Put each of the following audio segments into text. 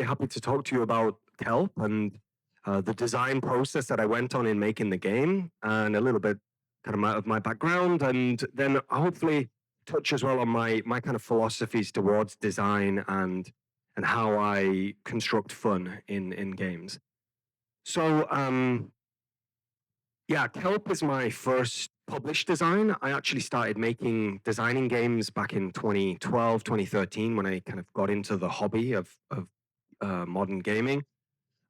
really happy to talk to you about Kelp and the design process that I went on in making the game, and a little bit of my background, and then hopefully touch as well on my kind of philosophies towards design and how I construct fun in games. So yeah, Kelp is my first published design. I actually started designing games back in 2012, 2013, when I kind of got into the hobby of modern gaming.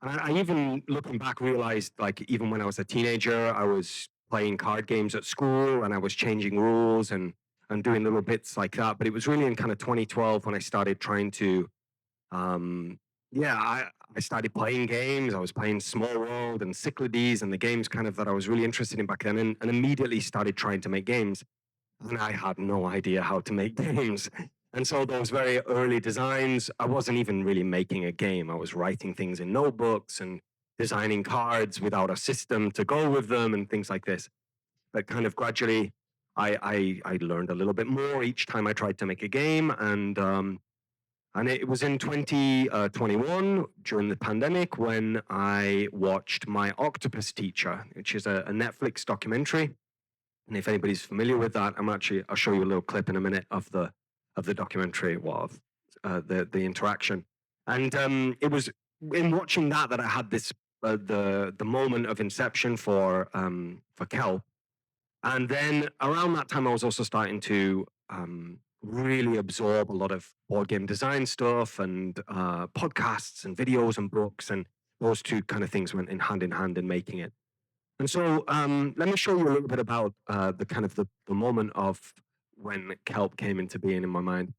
And I even, looking back, realized, like, even when I was a teenager, I was playing card games at school and I was changing rules and doing little bits like that. But it was really in kind of 2012 when I started trying to, I started playing games. I was playing Small World and Cyclades and the games kind of that I was really interested in back then, and immediately started trying to make games. And I had no idea how to make games. And so those very early designs, I wasn't even really making a game. I was writing things in notebooks and designing cards without a system to go with them and things like this. But kind of gradually, I learned a little bit more each time I tried to make a game. And it was in 2021, during the pandemic, when I watched My Octopus Teacher, which is a Netflix documentary. And if anybody's familiar with that, I'll show you a little clip in a minute of the documentary, the interaction. And it was in watching that I had this the moment of inception for Kelp. And then around that time, I was also starting to really absorb a lot of board game design stuff and podcasts and videos and books, and those two kind of things went in hand in making it. And so let me show you a little bit about the moment of when Kelp came into being in my mind.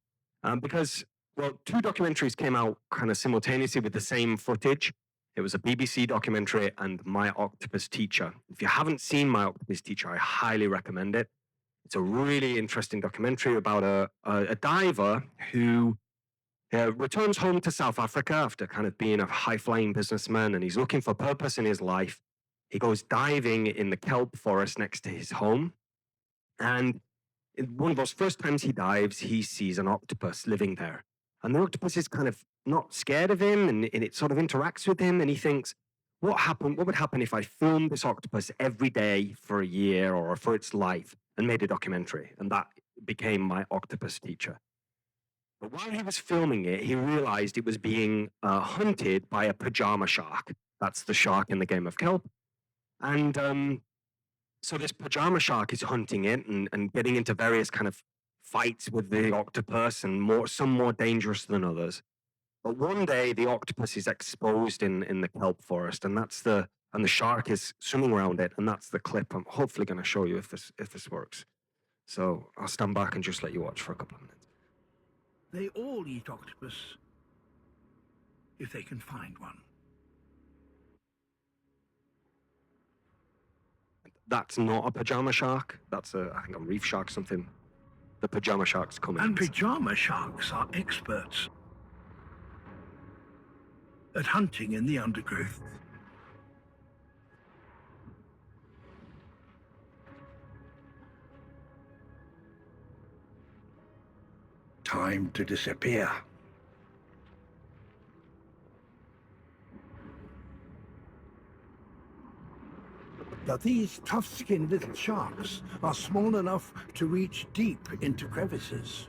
Because, well, two documentaries came out kind of simultaneously with the same footage. It was a BBC documentary and My Octopus Teacher. If you haven't seen My Octopus Teacher, I highly recommend it. It's a really interesting documentary about a diver who returns home to South Africa after kind of being a high-flying businessman, and he's looking for purpose in his life. He goes diving in the kelp forest next to his home. And one of those first times he dives, he sees an octopus living there. And the octopus is kind of not scared of him, and it sort of interacts with him. And he thinks, what would happen if I filmed this octopus every day for a year or for its life and made a documentary? And that became My Octopus Teacher. But while he was filming it, he realized it was being hunted by a pajama shark. That's the shark in the game of Kelp. And so this pajama shark is hunting it and getting into various kind of fights with the octopus, and some more dangerous than others. But one day the octopus is exposed in the kelp forest, and the shark is swimming around it, and that's the clip I'm hopefully going to show you if this works. So I'll stand back and just let you watch for a couple of minutes. They all eat octopus, if they can find one. That's not a pajama shark. That's I think a reef shark, something. The pajama shark's coming. And pajama sharks are experts at hunting in the undergrowth. Time to disappear. Now, these tough-skinned little sharks are small enough to reach deep into crevices.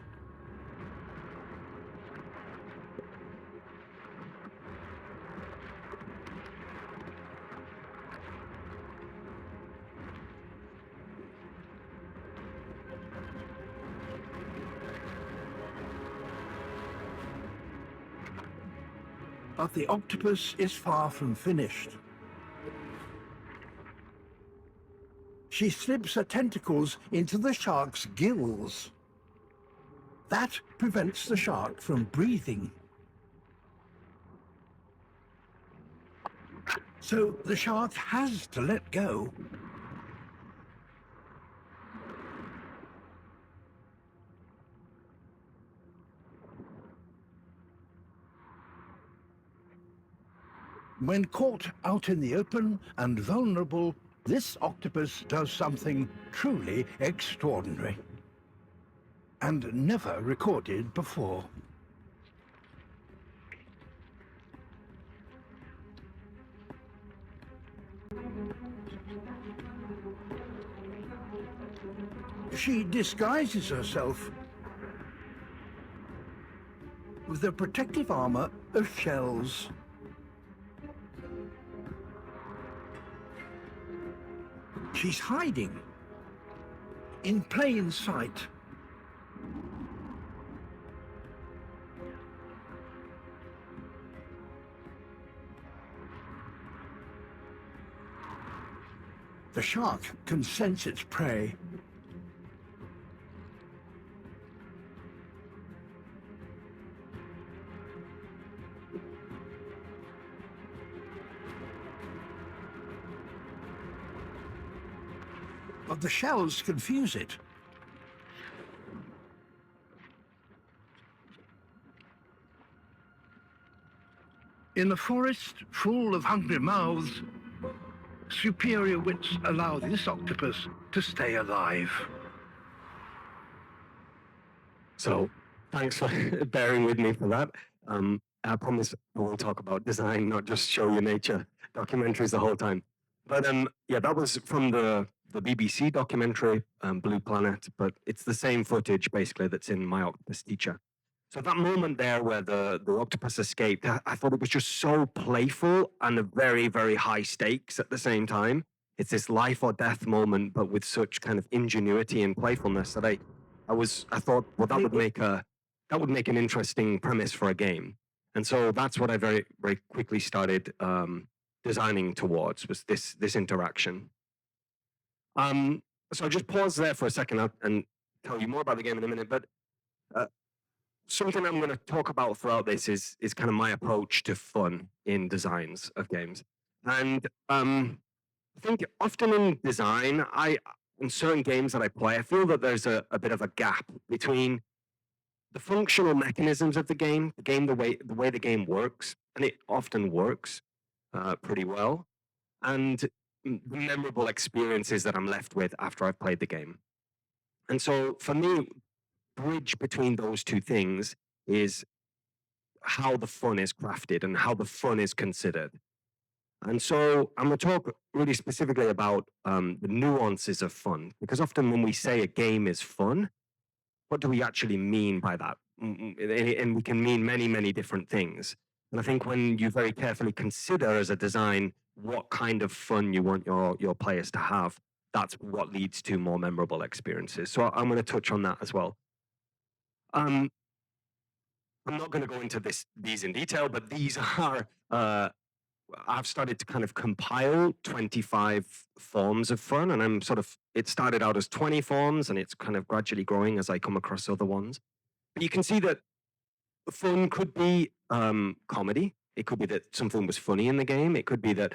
But the octopus is far from finished. She slips her tentacles into the shark's gills. That prevents the shark from breathing. So the shark has to let go. When caught out in the open and vulnerable, this octopus does something truly extraordinary and never recorded before. She disguises herself with the protective armor of shells. She's hiding in plain sight. The shark can sense its prey. But the shells confuse it. In a forest full of hungry mouths, superior wits allow this octopus to stay alive. So, thanks for bearing with me for that. I promise I will talk about design, not just show you nature documentaries the whole time. But yeah, that was from the BBC documentary, Blue Planet, but it's the same footage basically that's in My Octopus Teacher. So that moment there where the octopus escaped, I thought it was just so playful and very, very high stakes at the same time. It's this life or death moment, but with such kind of ingenuity and playfulness that I thought, well, that would make an interesting premise for a game. And so that's what I very, very quickly started designing towards, was this interaction. So I'll just pause there for a second and tell you more about the game in a minute, but something I'm going to talk about throughout this is kind of my approach to fun in designs of games. And I think often in design, in certain games that I play, I feel that there's a bit of a gap between the functional mechanisms of the way the game works, and it often works pretty well, and the memorable experiences that I'm left with after I've played the game. And so for me, bridge between those two things is how the fun is crafted and how the fun is considered. And so I'm going to talk really specifically about the nuances of fun, because often when we say a game is fun, what do we actually mean by that? And we can mean many, many different things. And I think when you very carefully consider as a design what kind of fun you want your players to have, that's what leads to more memorable experiences. So I'm going to touch on that as well. I'm not going to go into these in detail, but these are, I've started to kind of compile 25 forms of fun, and it started out as 20 forms, and it's kind of gradually growing as I come across other ones. But you can see that fun could be comedy. It could be that something was funny in the game. It could be that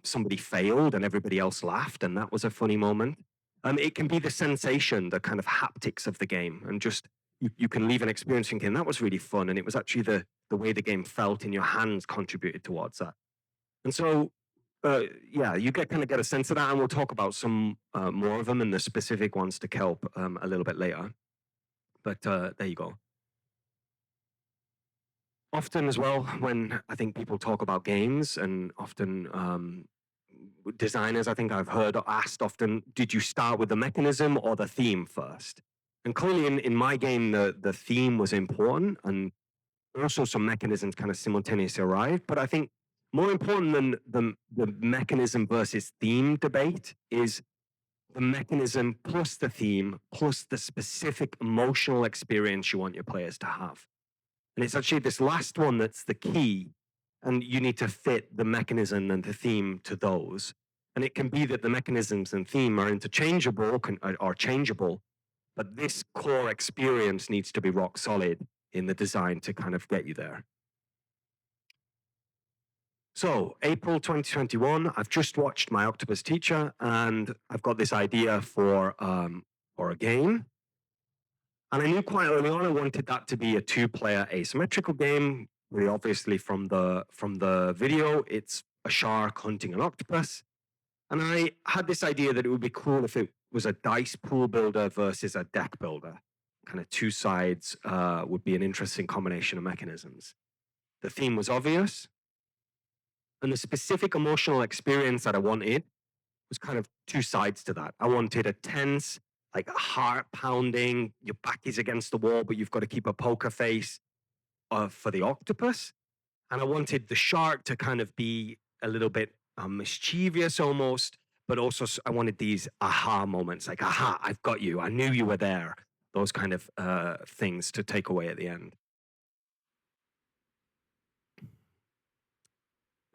somebody failed and everybody else laughed, and that was a funny moment. It can be the sensation, the kind of haptics of the game, and just you can leave an experience thinking that was really fun, and it was actually the way the game felt in your hands contributed towards that. And so, yeah, you get a sense of that, and we'll talk about some more of them and the specific ones to Kelp a little bit later. But there you go. Often as well, when I think people talk about games, and often designers, I think I've heard asked often, did you start with the mechanism or the theme first? And clearly in my game, the theme was important, and also some mechanisms kind of simultaneously arrived. But I think more important than the mechanism versus theme debate is the mechanism plus the theme plus the specific emotional experience you want your players to have. And it's actually this last one that's the key, and you need to fit the mechanism and the theme to those. And it can be that the mechanisms and theme are interchangeable or changeable, but this core experience needs to be rock solid in the design to kind of get you there. So, April 2021, I've just watched My Octopus Teacher, and I've got this idea for a game. And I knew quite early on I wanted that to be a two-player asymmetrical game. Really obviously from the video, it's a shark hunting an octopus. And I had this idea that it would be cool if it was a dice pool builder versus a deck builder. Kind of two sides would be an interesting combination of mechanisms. The theme was obvious. And the specific emotional experience that I wanted was kind of two sides to that. I wanted a tense, like heart pounding, your back is against the wall, but you've got to keep a poker face for the octopus. And I wanted the shark to kind of be a little bit mischievous almost, but also I wanted these aha moments, like, aha, I've got you. I knew you were there. Those kind of things to take away at the end.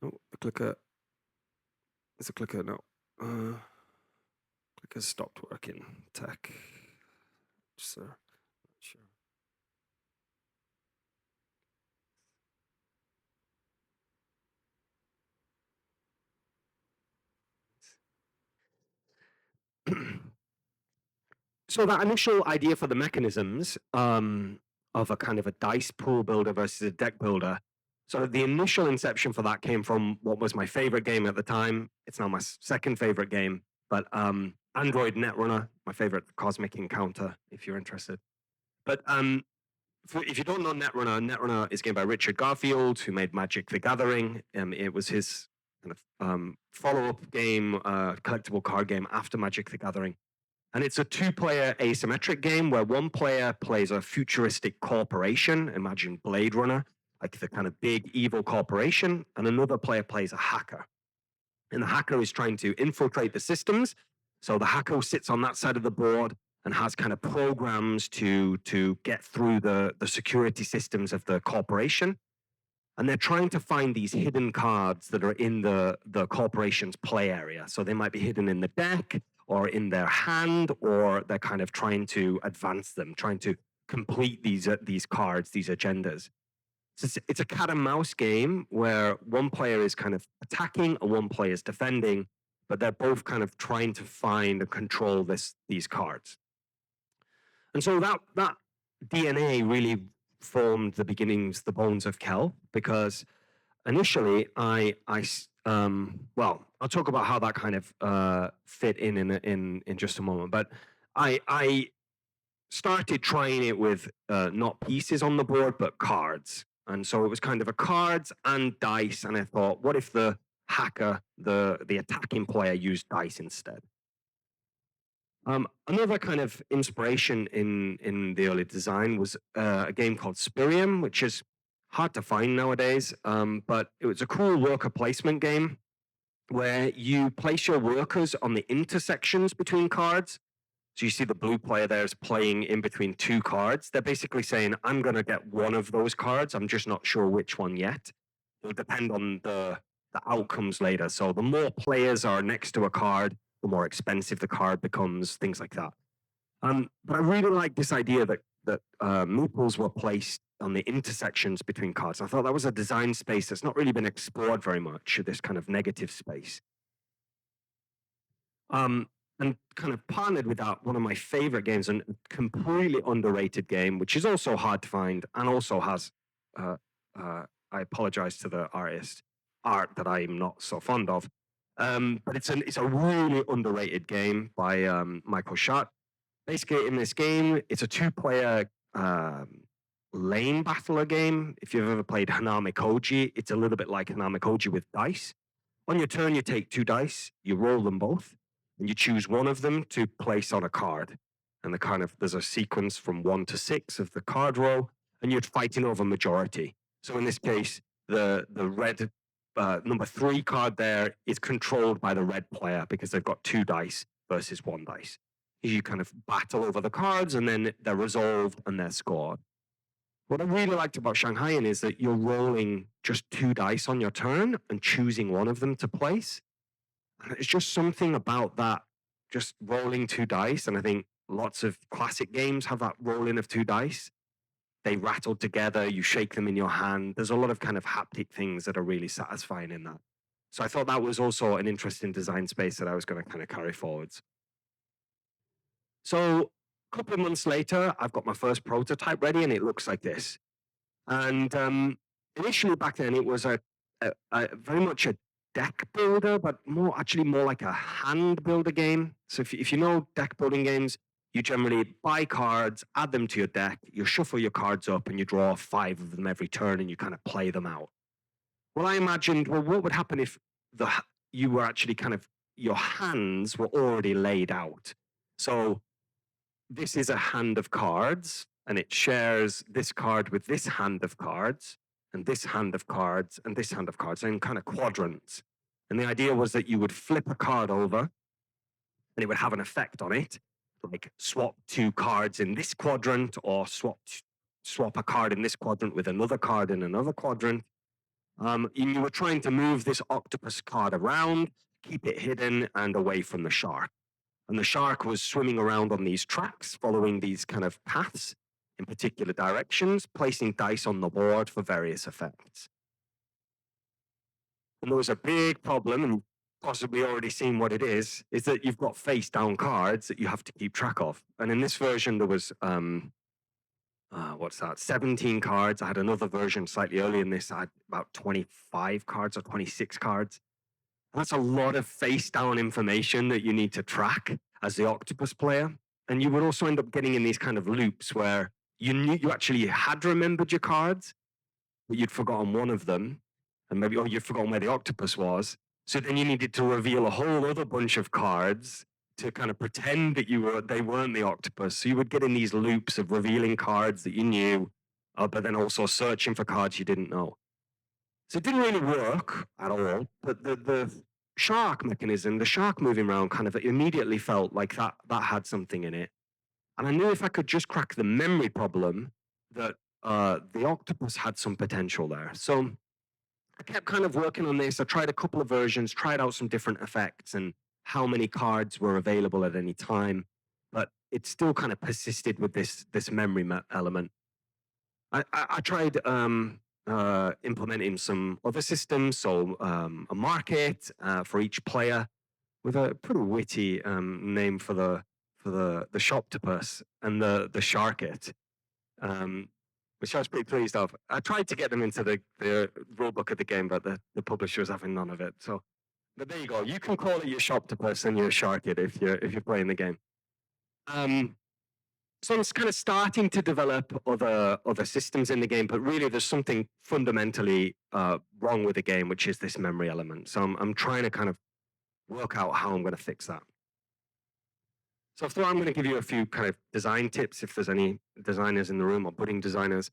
Oh, the clicker. Is the clicker? No. Clicker's stopped working. Tech. So, not sure. So that initial idea for the mechanisms of a kind of a dice pool builder versus a deck builder. So the initial inception for that came from what was my favorite game at the time. It's now my second favorite game, but Android Netrunner, my favorite cosmic encounter, if you're interested. But if you don't know Netrunner is a game by Richard Garfield, who made Magic the Gathering. It was his kind of follow-up game, collectible card game after Magic the Gathering. And it's a two-player asymmetric game where one player plays a futuristic corporation, imagine Blade Runner, like the kind of big evil corporation, and another player plays a hacker. And the hacker is trying to infiltrate the systems. So the hacker sits on that side of the board and has kind of programs to get through the security systems of the corporation. And they're trying to find these hidden cards that are in the corporation's play area. So they might be hidden in the deck, or in their hand, or they're kind of trying to advance them, trying to complete these cards, these agendas. So it's a cat and mouse game where one player is kind of attacking and one player is defending, but they're both kind of trying to find and control these cards. And so that DNA really formed the beginnings, the bones of Kelp, because initially well, I'll talk about how that kind of fit in just a moment. But I started trying it with not pieces on the board, but cards. And so it was kind of a cards and dice. And I thought, what if the hacker, the attacking player, used dice instead? Another kind of inspiration in the early design was a game called Spirium, which is hard to find nowadays, but it was a cool worker placement game where you place your workers on the intersections between cards. So you see the blue player there is playing in between two cards. They're basically saying, I'm going to get one of those cards. I'm just not sure which one yet. It'll depend on the outcomes later. So the more players are next to a card, the more expensive the card becomes, things like that. But I really like this idea that meeples were placed on the intersections between cards. I thought that was a design space that's not really been explored very much, this kind of negative space. And kind of partnered with that, one of my favorite games, and completely underrated game, which is also hard to find and also has, I apologize to the artist, art that I'm not so fond of. But it's a really underrated game by Michael Schott. Basically, in this game, it's a two-player lane battler game. If you've ever played Hanami Koji, it's a little bit like Hanami Koji with dice. On your turn, you take two dice, you roll them both, and you choose one of them to place on a card. And there's a sequence from 1 to 6 of the card row, and you're fighting over majority. So in this case, the red number 3 card there is controlled by the red player because they've got 2 dice versus 1 dice. You kind of battle over the cards, and then they're resolved and they're scored. What I really liked about Shanghaian is that you're rolling just 2 dice on your turn and choosing one of them to place. And it's just something about that, just rolling 2 dice. And I think lots of classic games have that rolling of 2 dice. They rattle together, you shake them in your hand. There's a lot of kind of haptic things that are really satisfying in that. So I thought that was also an interesting design space that I was going to kind of carry forwards. So a couple of months later, I've got my first prototype ready, and it looks like this. And initially back then, it was a very much a deck builder, but more like a hand builder game. So if you know deck building games, you generally buy cards, add them to your deck, you shuffle your cards up, and you draw 5 of them every turn, and you kind of play them out. Well, I imagined, well, what would happen if you were actually your hands were already laid out? So this is a hand of cards, and it shares this card with this hand of cards, and this hand of cards, and this hand of cards in kind of quadrants. And the idea was that you would flip a card over, and it would have an effect on it, like swap two cards in this quadrant, or swap a card in this quadrant with another card in another quadrant. And you were trying to move this octopus card around, keep it hidden and away from the shark. And the shark was swimming around on these tracks, following these kind of paths in particular directions, placing dice on the board for various effects. And there was a big problem, and you've possibly already seen what it is that you've got face down cards that you have to keep track of. And in this version, there was 17 cards. I had another version slightly earlier in this. I had about 25 cards or 26 cards. And that's a lot of face down information that you need to track as the octopus player. And you would also end up getting in these kind of loops where you actually had remembered your cards, but you'd forgotten one of them, and maybe you'd forgotten where the octopus was. So then you needed to reveal a whole other bunch of cards to kind of pretend that they weren't the octopus. So you would get in these loops of revealing cards that you knew, but then also searching for cards you didn't know. So it didn't really work at all. But the shark mechanism, the shark moving around, kind of immediately felt like that had something in it. And I knew if I could just crack the memory problem, that the octopus had some potential there. So I kept kind of working on this. I tried a couple of versions, tried out some different effects and how many cards were available at any time, but it still kind of persisted with this memory element. I tried implementing some other systems, so a market for each player with a pretty witty name for the shoptopus and the sharket, which I was pretty pleased of. I tried to get them into the rulebook of the game, but the publisher was having none of it. So, but there you go. You can call it your shoptopus and your sharket if you're playing the game. So I'm kind of starting to develop other systems in the game, but really there's something fundamentally wrong with the game, which is this memory element. So I'm trying to kind of work out how I'm going to fix that. So I thought I'm going to give you a few kind of design tips if there's any designers in the room or budding designers.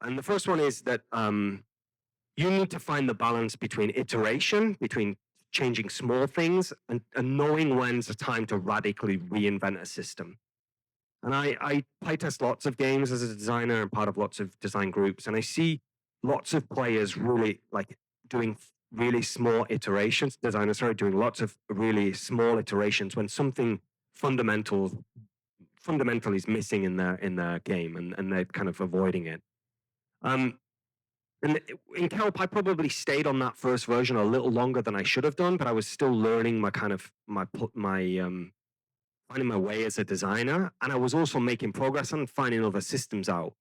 And the first one is that you need to find the balance between iteration, between changing small things, and knowing when's the time to radically reinvent a system. And I playtest lots of games as a designer and part of lots of design groups, and I see lots of players really like doing really small iterations. Designers are doing lots of really small iterations when something fundamentally is missing in their game, and they're kind of avoiding it. And in Kelp, I probably stayed on that first version a little longer than I should have done, but I was still learning finding my way as a designer, and I was also making progress on finding other systems out.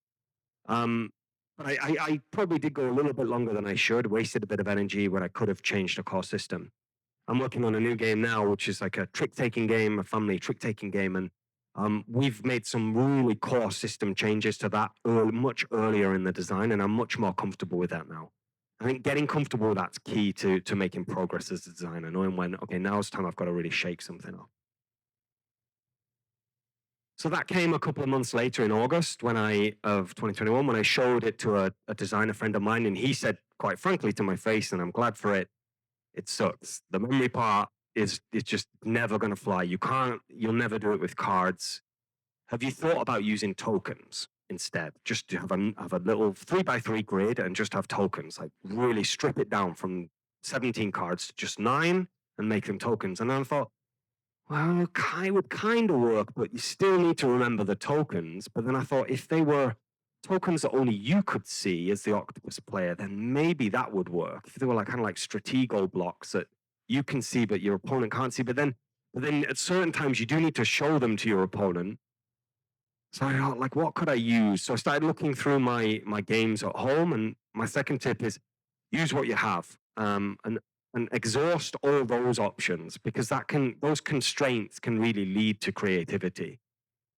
But I probably did go a little bit longer than I should, wasted a bit of energy when I could have changed the core system. I'm working on a new game now, which is like a trick-taking game, a family trick-taking game, and we've made some really core system changes to that much earlier in the design, and I'm much more comfortable with that now. I think getting comfortable with that's key to making progress as a designer, knowing when, okay, now's the time I've got to really shake something up. So that came a couple of months later in August of 2021, when I showed it to a designer friend of mine, and he said, quite frankly to my face, and I'm glad for it, it sucks. The memory part is just never going to fly. You'll never do it with cards. Have you thought about using tokens instead? Just to have a little 3x3 grid and just have tokens, like really strip it down from 17 cards to just 9 and make them tokens. And then I thought, well, it would kind of work, but you still need to remember the tokens. But then I thought, if they were tokens that only you could see as the octopus player, then maybe that would work. If they were like kind of like stratego blocks that you can see but your opponent can't see. But then at certain times you do need to show them to your opponent. So I thought, like, what could I use? So I started looking through my games at home, and my second tip is use what you have. And exhaust all those options, because those constraints can really lead to creativity.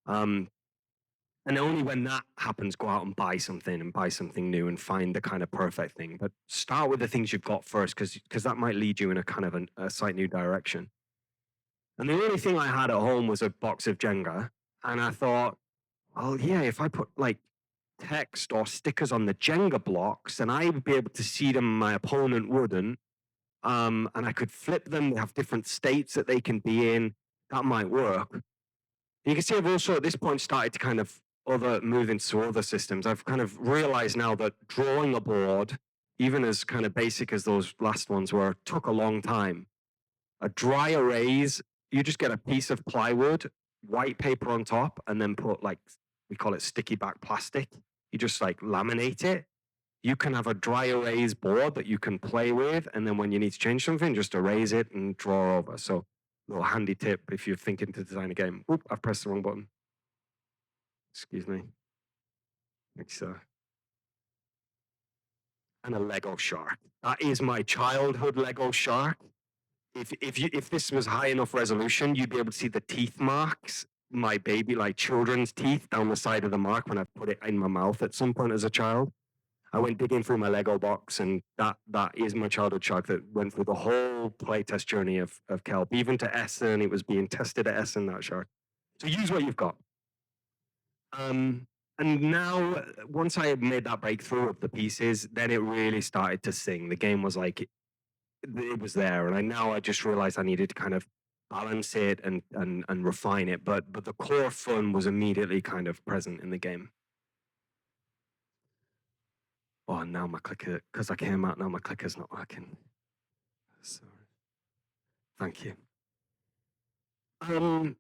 And only when that happens, go out and buy something new and find the kind of perfect thing. But start with the things you've got first, because that might lead you in a kind of a slight new direction. And the only thing I had at home was a box of Jenga. And I thought, oh yeah, if I put like text or stickers on the Jenga blocks, then I would be able to see them, my opponent wouldn't. And I could flip them. They have different states that they can be in. That might work. You can see I've also at this point started to kind of move into other systems. I've kind of realized now that drawing a board, even as kind of basic as those last ones were, took a long time. A dry erase, you just get a piece of plywood, white paper on top, and then put like, we call it sticky back plastic. You just like laminate it. You can have a dry erase board that you can play with, and then when you need to change something, just erase it and draw over. So, little handy tip if you're thinking to design a game. Oop, I've pressed the wrong button. Excuse me. It's and a Lego shark. That is my childhood Lego shark. If this was high enough resolution, you'd be able to see the teeth marks, my baby, like children's teeth down the side of the mark when I put it in my mouth at some point as a child. I went digging through my Lego box, and that is my childhood shark that went through the whole playtest journey of Kelp, even to Essen. It was being tested at Essen, that shark. So use what you've got. And now, once I had made that breakthrough of the pieces, then it really started to sing. The game was like, it was there, and I just realized I needed to kind of balance it and refine it. But the core fun was immediately kind of present in the game. Oh, now my clicker, because I came out, now my clicker's not working. Sorry. Thank you. And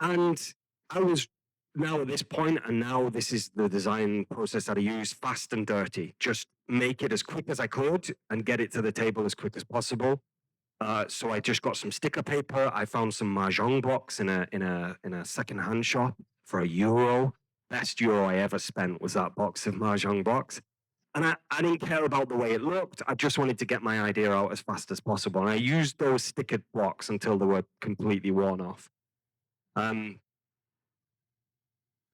I was now at this point, and now this is the design process that I use, fast and dirty. Just make it as quick as I could and get it to the table as quick as possible. So I just got some sticker paper. I found some mahjong blocks in a secondhand shop for €1. Best euro I ever spent was that box of mahjong blocks. And I didn't care about the way it looked. I just wanted to get my idea out as fast as possible. And I used those stickered blocks until they were completely worn off. And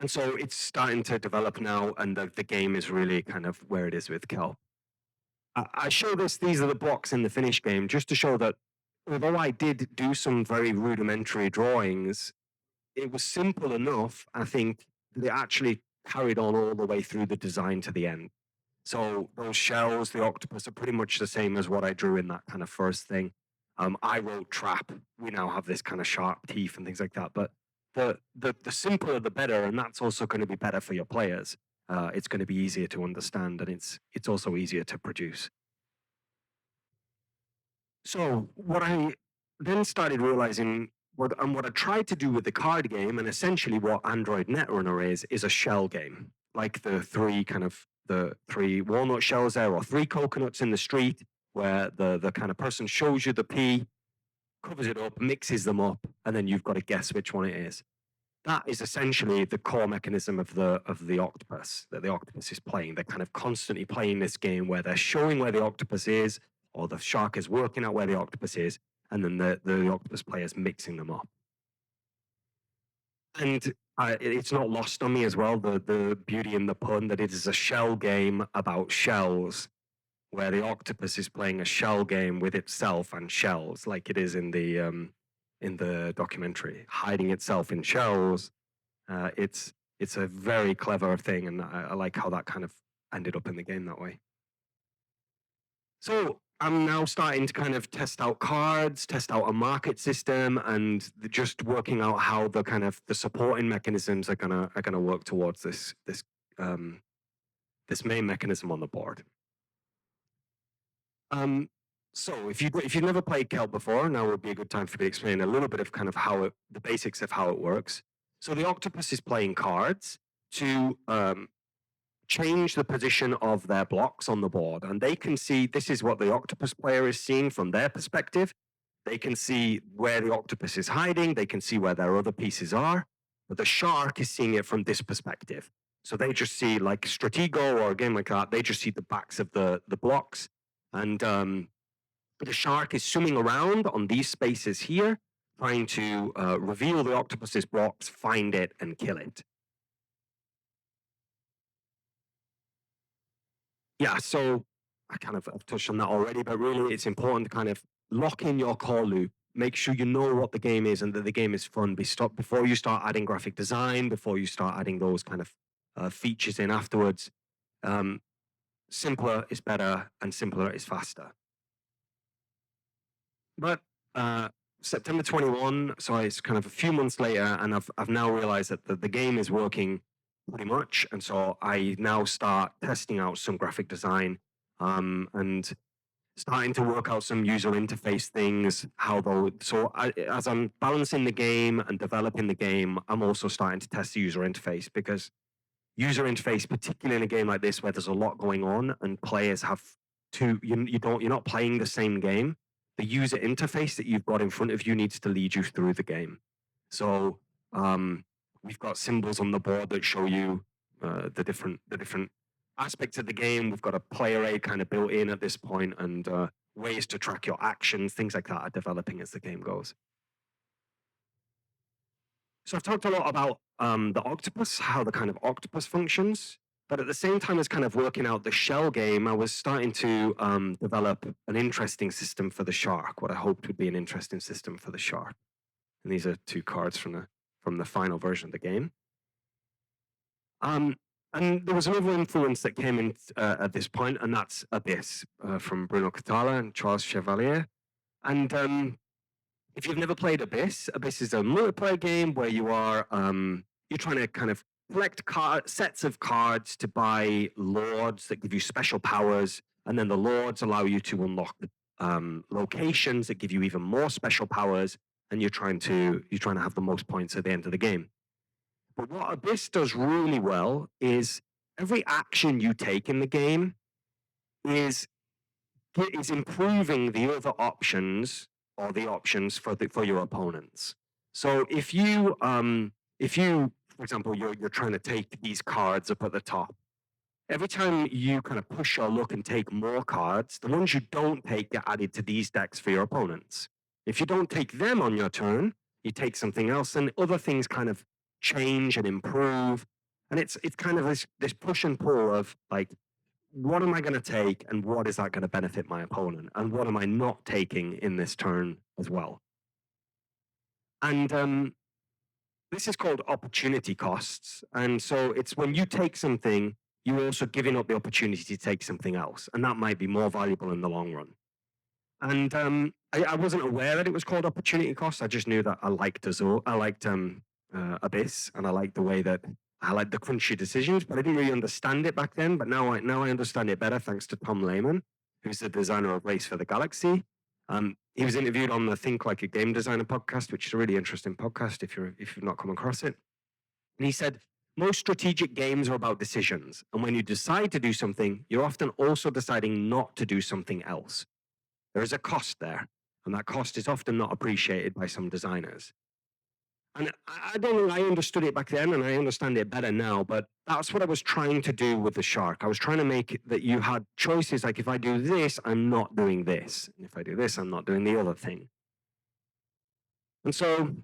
so it's starting to develop now, and the game is really kind of where it is with Kelp. I show these are the blocks in the finished game, just to show that although I did do some very rudimentary drawings, it was simple enough, I think, that it actually carried on all the way through the design to the end. So those shells, the octopus, are pretty much the same as what I drew in that kind of first thing. I wrote trap. We now have this kind of sharp teeth and things like that. But the simpler, the better, and that's also going to be better for your players. It's going to be easier to understand, and it's also easier to produce. So what I then started realizing, what I tried to do with the card game, and essentially what Android Netrunner is a shell game, like the three walnut shells there, or 3 coconuts in the street, where the kind of person shows you the pea, covers it up, mixes them up, and then you've got to guess which one it is. That is essentially the core mechanism of the octopus, that the octopus is playing. They're kind of constantly playing this game where they're showing where the octopus is, or the shark is working out where the octopus is, and then the octopus player is mixing them up. And it's not lost on me as well, the beauty in the pun, that it is a shell game about shells, where the octopus is playing a shell game with itself and shells, like it is in the documentary, hiding itself in shells. It's a very clever thing, and I like how that kind of ended up in the game that way. So I'm now starting to kind of test out cards, test out a market system, and just working out how the supporting mechanisms are gonna work towards this main mechanism on the board. So if you've never played Kelp before, now would be a good time for me to explain a little bit of kind of the basics of how it works. So the octopus is playing cards to change the position of their blocks on the board, and they can see, this is what the octopus player is seeing from their perspective. They can see where the octopus is hiding, they can see where their other pieces are, but the shark is seeing it from this perspective. So they just see, like Stratego or a game like that, they just see the backs of the blocks, and the shark is swimming around on these spaces here, trying to reveal the octopus's blocks, find it, and kill it. Yeah, so I've touched on that already, but really it's important to kind of lock in your core loop. make sure you know what the game is and that the game is fun before you start adding graphic design, before you start adding those kind of features in afterwards. Simpler is better and simpler is faster. But September 21, so it's kind of a few months later, and I've now realized that the game is working pretty much, and so I now start testing out some graphic design and starting to work out some user interface things. As I'm balancing the game and developing the game, I'm also starting to test the user interface, because user interface, particularly in a game like this where there's a lot going on and players have you're not playing the same game. The user interface that you've got in front of you needs to lead you through the game. So we've got symbols on the board that show you the different aspects of the game. We've got a player aid kind of built in at this point, and ways to track your actions, things like that are developing as the game goes. So I've talked a lot about the octopus, how the kind of octopus functions. But at the same time as kind of working out the shell game, I was starting to develop an interesting system for the shark, what I hoped would be an interesting system for the shark. And these are 2 cards from the final version of the game. And there was another influence that came in at this point, and that's Abyss from Bruno Catala and Charles Chevalier. And if you've never played Abyss, Abyss is a multiplayer game where you're trying to kind of collect sets of cards to buy lords that give you special powers, and then the lords allow you to unlock locations that give you even more special powers, and you're trying to have the most points at the end of the game. But what Abyss does really well is every action you take in the game is improving the other options, or the options for your opponents. So if you for example, you're trying to take these cards up at the top, every time you kind of push your luck and take more cards, the ones you don't take get added to these decks for your opponents. If you don't take them on your turn, you take something else, and other things kind of change and improve. And it's kind of this push and pull of like, what am I going to take, and what is that going to benefit my opponent, and what am I not taking in this turn as well? And this is called opportunity costs. And so it's when you take something, you're also giving up the opportunity to take something else, and that might be more valuable in the long run. And I wasn't aware that it was called opportunity costs. I just knew that I liked Abyss, and I liked the way that I liked the crunchy decisions, but I didn't really understand it back then. But now I understand it better thanks to Tom Lehman, who's the designer of Race for the Galaxy. He was interviewed on the Think Like a Game Designer podcast, which is a really interesting podcast if you've not come across it. And he said, most strategic games are about decisions. And when you decide to do something, you're often also deciding not to do something else. There is a cost there, and that cost is often not appreciated by some designers. And I don't think I understood it back then, and I understand it better now, but that's what I was trying to do with the shark. I was trying to make it that you had choices, like if I do this, I'm not doing this. And if I do this, I'm not doing the other thing. And so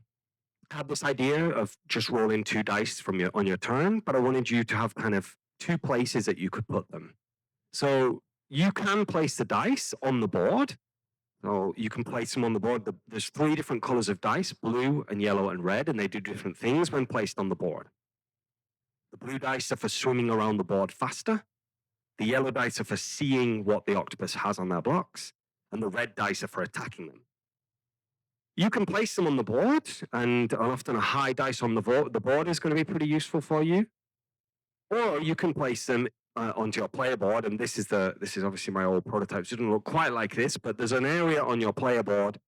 I had this idea of just rolling 2 dice on your turn, but I wanted you to have kind of 2 places that you could put them. So you can place the dice on the board. So you can place them on the board. There's 3 different colors of dice, blue and yellow and red, and they do different things when placed on the board. The blue dice are for swimming around the board faster. The yellow dice are for seeing what the octopus has on their blocks, and the red dice are for attacking them. You can place them on the board, and often a high dice on the board is going to be pretty useful for you. Or you can place them onto your player board, and this is obviously my old prototype. So it doesn't look quite like this, but there's an area on your player board,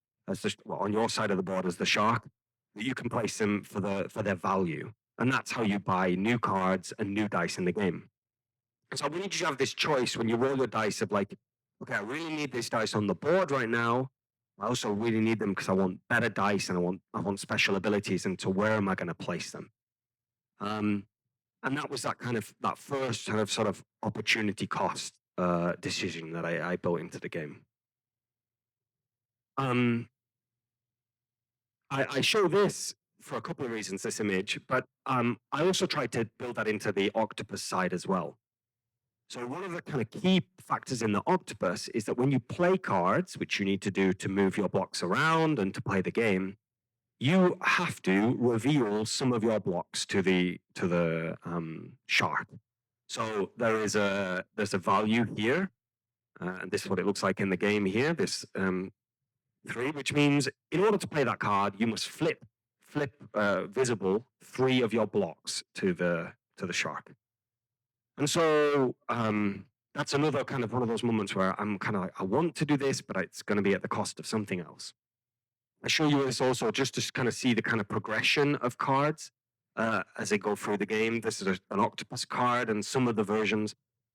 on your side of the board as the shark, that you can place them for their value, and that's how you buy new cards and new dice in the game. And so I wanted you to have this choice when you roll your dice of like, okay, I really need this dice on the board right now. I also really need them because I want better dice and I want special abilities, and so where am I going to place them? And that was that first kind of sort of opportunity cost decision that I built into the game. I show this for a couple of reasons, this image, but I also tried to build that into the octopus side as well. So one of the kind of key factors in the octopus is that when you play cards, which you need to do to move your blocks around and to play the game, you have to reveal some of your blocks to the shark. So there's a value here, and this is what it looks like in the game here. This 3, which means in order to play that card, you must flip visible 3 of your blocks to the shark. And so that's another kind of one of those moments where I'm kind of like, I want to do this, but it's going to be at the cost of something else. I show you this also just to kind of see the kind of progression of cards as they go through the game. This is an octopus card, and some of the versions,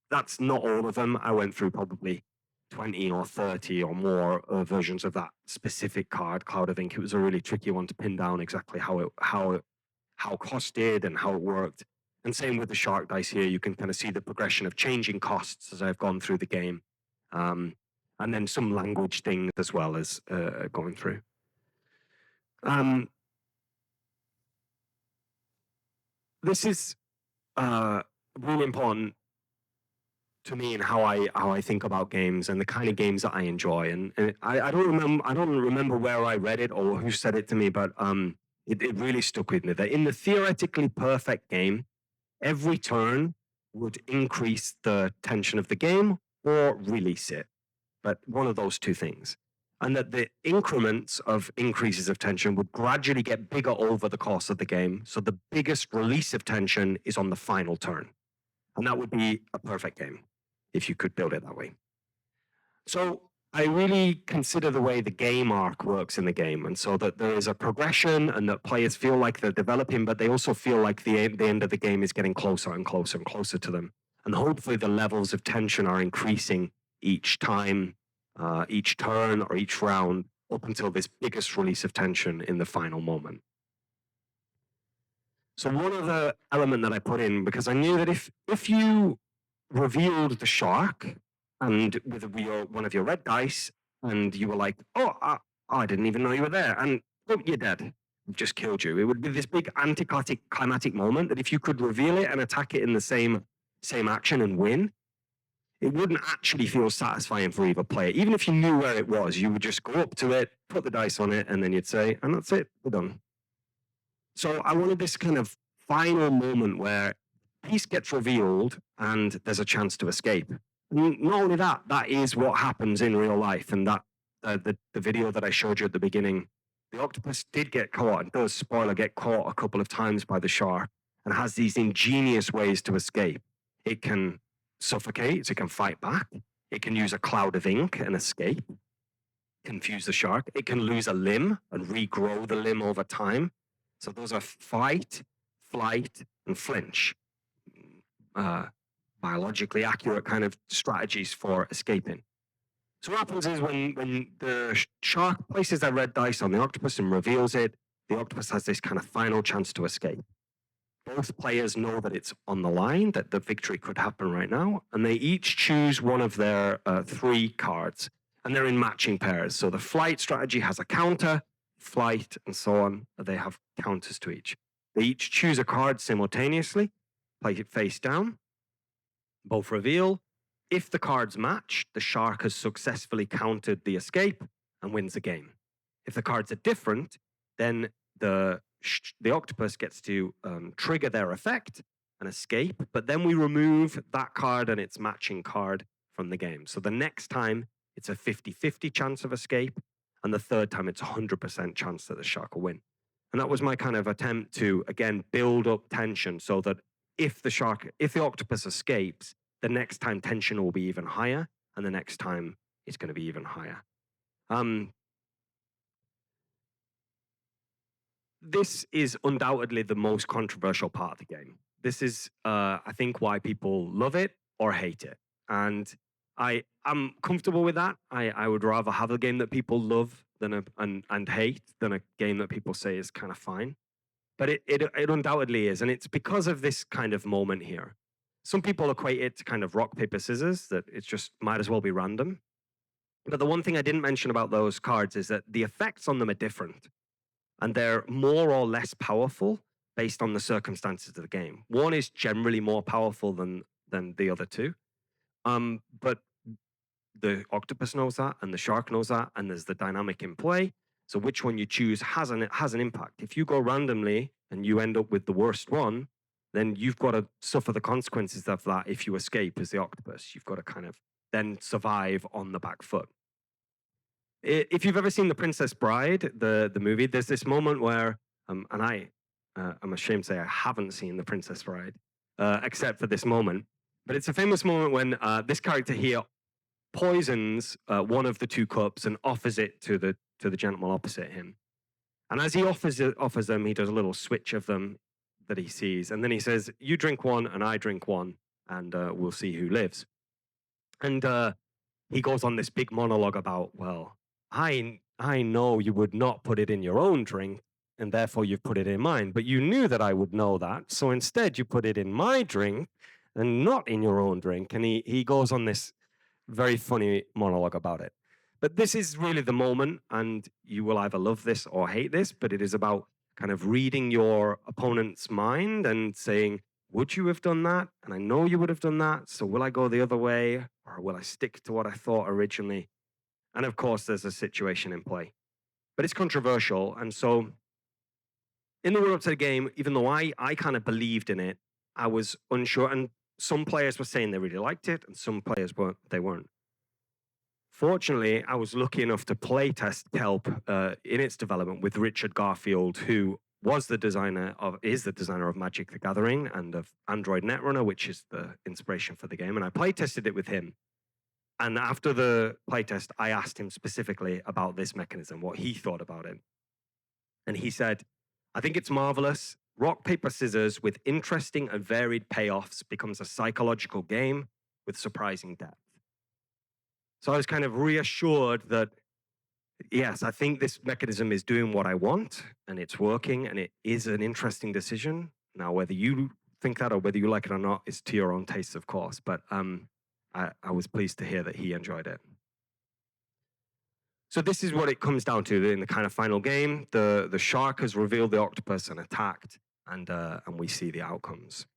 that's not all of them. I went through probably 20 or 30 or more versions of that specific card, Cloud of Ink. It was a really tricky one to pin down exactly how it costed and how it worked. And same with the shark dice here. You can kind of see the progression of changing costs as I've gone through the game. And then some language things as well as going through. This is really important to me in how I think about games and the kind of games that I enjoy. And I don't remember where I read it or who said it to me, but it really stuck with me that in the theoretically perfect game, every turn would increase the tension of the game or release it, but one of those two things. And that the increments of increases of tension would gradually get bigger over the course of the game. So the biggest release of tension is on the final turn. And that would be a perfect game if you could build it that way. So I really consider the way the game arc works in the game. And so that there is a progression and that players feel like they're developing, but they also feel like the end of the game is getting closer and closer and closer to them. And hopefully the levels of tension are increasing each time, each turn or each round up until this biggest release of tension in the final moment. So one other element that I put in, because I knew that if you revealed the shark and with one of your red dice and you were like, oh, I didn't even know you were there, and oh, you're dead, I've just killed you. It would be this big anticlimactic moment that if you could reveal it and attack it in the same action and win, it wouldn't actually feel satisfying for either player. Even if you knew where it was, you would just go up to it, put the dice on it, and then you'd say, and that's it, we're done. So I wanted this kind of final moment where piece gets revealed and there's a chance to escape. And not only that, that is what happens in real life. And that the video that I showed you at the beginning, the octopus did get caught and does, spoiler, get caught a couple of times by the shark and has these ingenious ways to escape. It can suffocate, it can fight back. It can use a cloud of ink and escape, confuse the shark. It can lose a limb and regrow the limb over time. So those are fight, flight, and flinch. Biologically accurate kind of strategies for escaping. So what happens is when the shark places their red dice on the octopus and reveals it, the octopus has this kind of final chance to escape. Both players know that it's on the line, that the victory could happen right now, and they each choose one of their 3 cards, and they're in matching pairs. So the flight strategy has a counter, flight, and so on. They have counters to each. They each choose a card simultaneously, place it face down, both reveal. If the cards match, the shark has successfully countered the escape and wins the game. If the cards are different, then the octopus gets to trigger their effect and escape, but then we remove that card and its matching card from the game. So the next time, it's a 50-50 chance of escape, and the third time, it's a 100% chance that the shark will win. And that was my kind of attempt to, again, build up tension so that if the octopus escapes, the next time tension will be even higher, and the next time it's going to be even higher. This is undoubtedly the most controversial part of the game. This is, I think, why people love it or hate it. And I'm comfortable with that. I would rather have a game that people love and hate than a game that people say is kind of fine. But it undoubtedly is. And it's because of this kind of moment here. Some people equate it to kind of rock, paper, scissors, that it's just might as well be random. But the one thing I didn't mention about those cards is that the effects on them are different. And they're more or less powerful based on the circumstances of the game. One is generally more powerful than the other two. But the octopus knows that, and the shark knows that, and there's the dynamic in play. So which one you choose has an impact. If you go randomly and you end up with the worst one, then you've got to suffer the consequences of that. If you escape as the octopus, you've got to kind of then survive on the back foot. If you've ever seen The Princess Bride, the movie, there's this moment where, and I'm ashamed to say I haven't seen The Princess Bride, except for this moment. But it's a famous moment when this character here poisons one of the two cups and offers it to the gentleman opposite him. And as he offers them, he does a little switch of them that he sees, and then he says, "You drink one, and I drink one, and we'll see who lives." And he goes on this big monologue about, well, I know you would not put it in your own drink, and therefore you've put it in mine, but you knew that I would know that, so instead you put it in my drink and not in your own drink. And he goes on this very funny monologue about it. But this is really the moment, and you will either love this or hate this, but it is about kind of reading your opponent's mind and saying, would you have done that? And I know you would have done that, so will I go the other way, or will I stick to what I thought originally? And of course, there's a situation in play. But it's controversial, and so in the run-up to the game, even though I kind of believed in it, I was unsure, and some players were saying they really liked it, and some players weren't. Fortunately, I was lucky enough to play test Kelp in its development with Richard Garfield, who is the designer of Magic the Gathering and of Android Netrunner, which is the inspiration for the game. And I play tested it with him. And after the playtest, I asked him specifically about this mechanism, what he thought about it. And he said, I think it's marvelous. Rock, paper, scissors with interesting and varied payoffs becomes a psychological game with surprising depth. So I was kind of reassured that, yes, I think this mechanism is doing what I want and it's working and it is an interesting decision. Now, whether you think that or whether you like it or not is to your own taste, of course. But I was pleased to hear that he enjoyed it. So this is what it comes down to in the kind of final game. The shark has revealed the octopus and attacked, and we see the outcomes.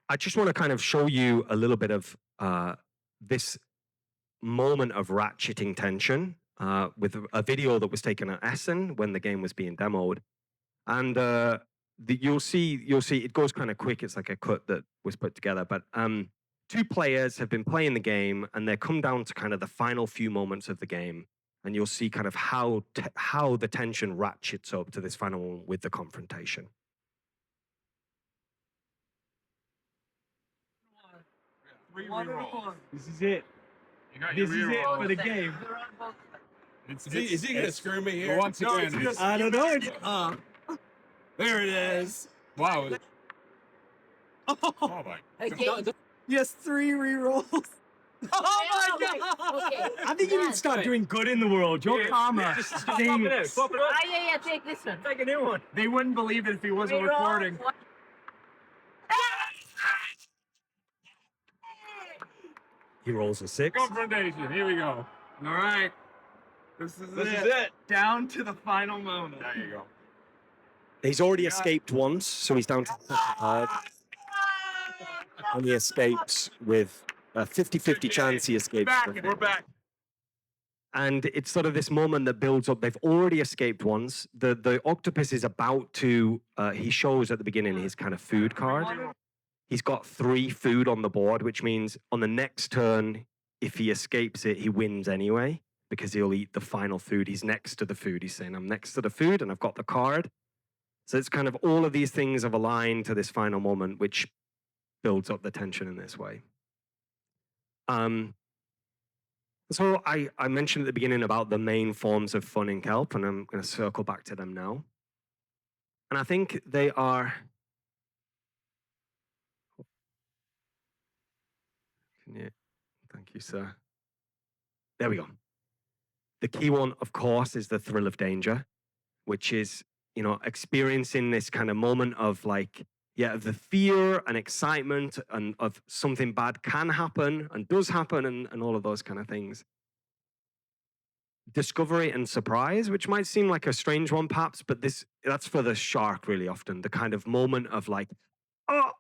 I just want to kind of show you a little bit of this moment of ratcheting tension with a video that was taken at Essen when the game was being demoed. And you'll see it goes kind of quick. It's like a cut that was put together. But two players have been playing the game, and they come down to kind of the final few moments of the game. And you'll see kind of how the tension ratchets up to this final one with the confrontation. This is it. This is it for the game. Is he gonna screw me here? Once again, I don't know. There it is. Wow. Oh my God. Yes, 3 rerolls. Oh my God. Okay. I think you need to start doing good in the world. Your karma. Yeah, take this one. Take a new one. They wouldn't believe it if he wasn't recording. He rolls a 6. Confrontation. Here we go. All right. This is it. Down to the final moment. There you go. He's already escaped once, so he's down to the second card. And he escapes with a 50-50 chance he escapes. We're back. And it's sort of this moment that builds up. They've already escaped once. The octopus is about to, he shows at the beginning his kind of food card. He's got 3 food on the board, which means on the next turn, if he escapes it, he wins anyway, because he'll eat the final food. He's next to the food. He's saying, I'm next to the food and I've got the card. So it's kind of all of these things have aligned to this final moment, which builds up the tension in this way. So I mentioned at the beginning about the main forms of fun in Kelp, and I'm going to circle back to them now. And I think they are... Thank you, sir. There we go. The key one, of course, is the thrill of danger, which is, experiencing this kind of moment of like, the fear and excitement and of something bad can happen and does happen and all of those kind of things. Discovery and surprise, which might seem like a strange one perhaps, but that's for the shark really often. The kind of moment of like, oh,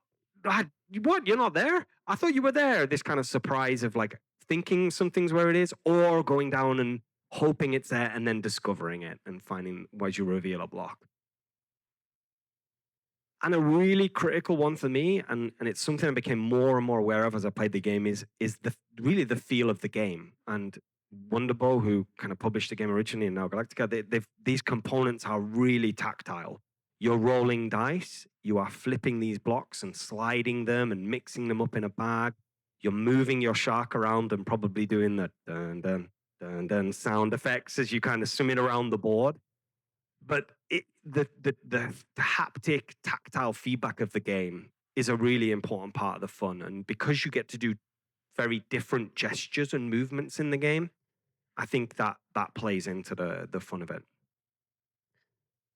what? You're not there? I thought you were there. This kind of surprise of like thinking something's where it is, or going down and hoping it's there and then discovering it and finding as you reveal a block. And a really critical one for me, and it's something I became more and more aware of as I played the game, is really the feel of the game. And Wonderbow, who kind of published the game originally and now Galactica, these components are really tactile. You're rolling dice, you are flipping these blocks and sliding them and mixing them up in a bag. You're moving your shark around and probably doing the dun dun dun dun sound effects as you kind of swim it around the board. But the haptic, tactile feedback of the game is a really important part of the fun. And because you get to do very different gestures and movements in the game, I think that plays into the fun of it.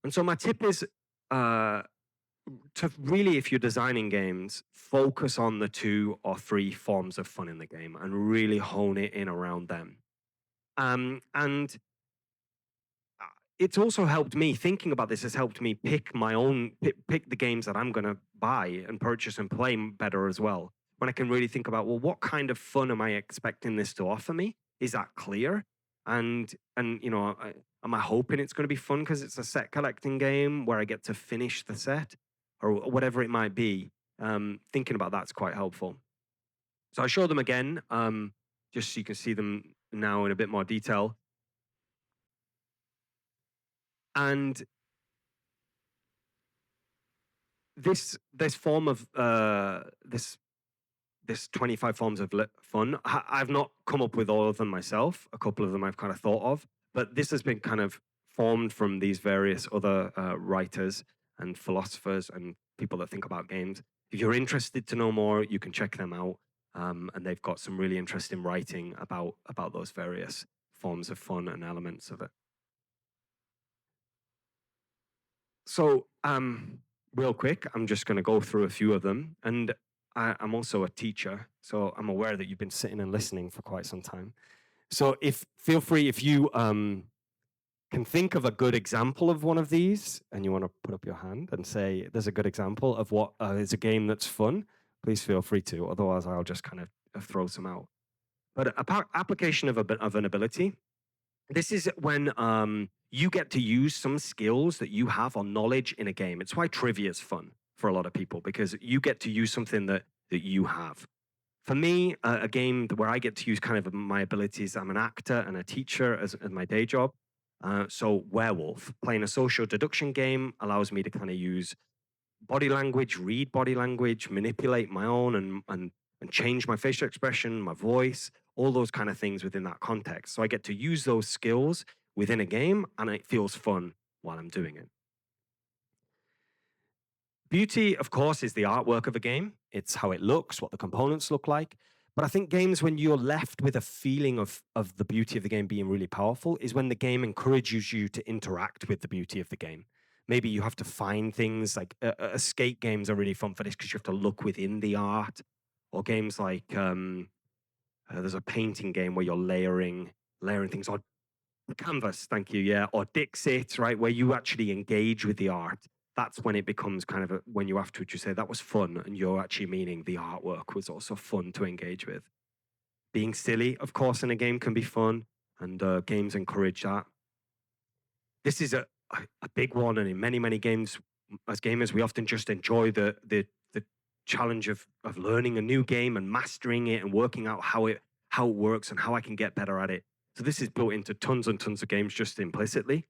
And so my tip is to really, if you're designing games, focus on the 2 or 3 forms of fun in the game and really hone it in around them. And it's also helped me, thinking about this has helped me pick the games that I'm going to buy and purchase and play better as well. When I can really think about, well, what kind of fun am I expecting this to offer me? Is that clear? And you know, am I hoping it's going to be fun because it's a set collecting game where I get to finish the set or whatever it might be? Thinking about that's quite helpful. So I show them again, just so you can see them now in a bit more detail. And this form of this 25 forms of fun, I've not come up with all of them myself. A couple of them I've kind of thought of, but this has been kind of formed from these various other writers and philosophers and people that think about games. If you're interested to know more, you can check them out, and they've got some really interesting writing about those various forms of fun and elements of it. So, real quick, I'm just going to go through a few of them. And I'm also a teacher, so I'm aware that you've been sitting and listening for quite some time. So feel free, if you can think of a good example of one of these and you want to put up your hand and say, there's a good example of what is a game that's fun, please feel free to. Otherwise, I'll just kind of throw some out. But application of an ability, this is when you get to use some skills that you have or knowledge in a game. It's why trivia is fun for a lot of people, because you get to use something that you have. For me, a game where I get to use kind of my abilities, I'm an actor and a teacher as my day job. So Werewolf, playing a social deduction game, allows me to kind of use body language, read body language, manipulate my own and change my facial expression, my voice, all those kind of things within that context. So I get to use those skills within a game, and it feels fun while I'm doing it. Beauty, of course, is the artwork of a game. It's how it looks, what the components look like. But I think games, when you're left with a feeling of the beauty of the game being really powerful, is when the game encourages you to interact with the beauty of the game. Maybe you have to find things like escape games are really fun for this because you have to look within the art. Or games like there's a painting game where you're layering things on canvas, thank you, yeah. Or Dixit, right, where you actually engage with the art. That's when it becomes kind of when you afterwards you say that was fun, and you're actually meaning the artwork was also fun to engage with. Being silly, of course, in a game can be fun, and games encourage that. This is a big one, and in many games, as gamers, we often just enjoy the challenge of learning a new game and mastering it and working out how it works and how I can get better at it. So this is built into tons and tons of games just implicitly.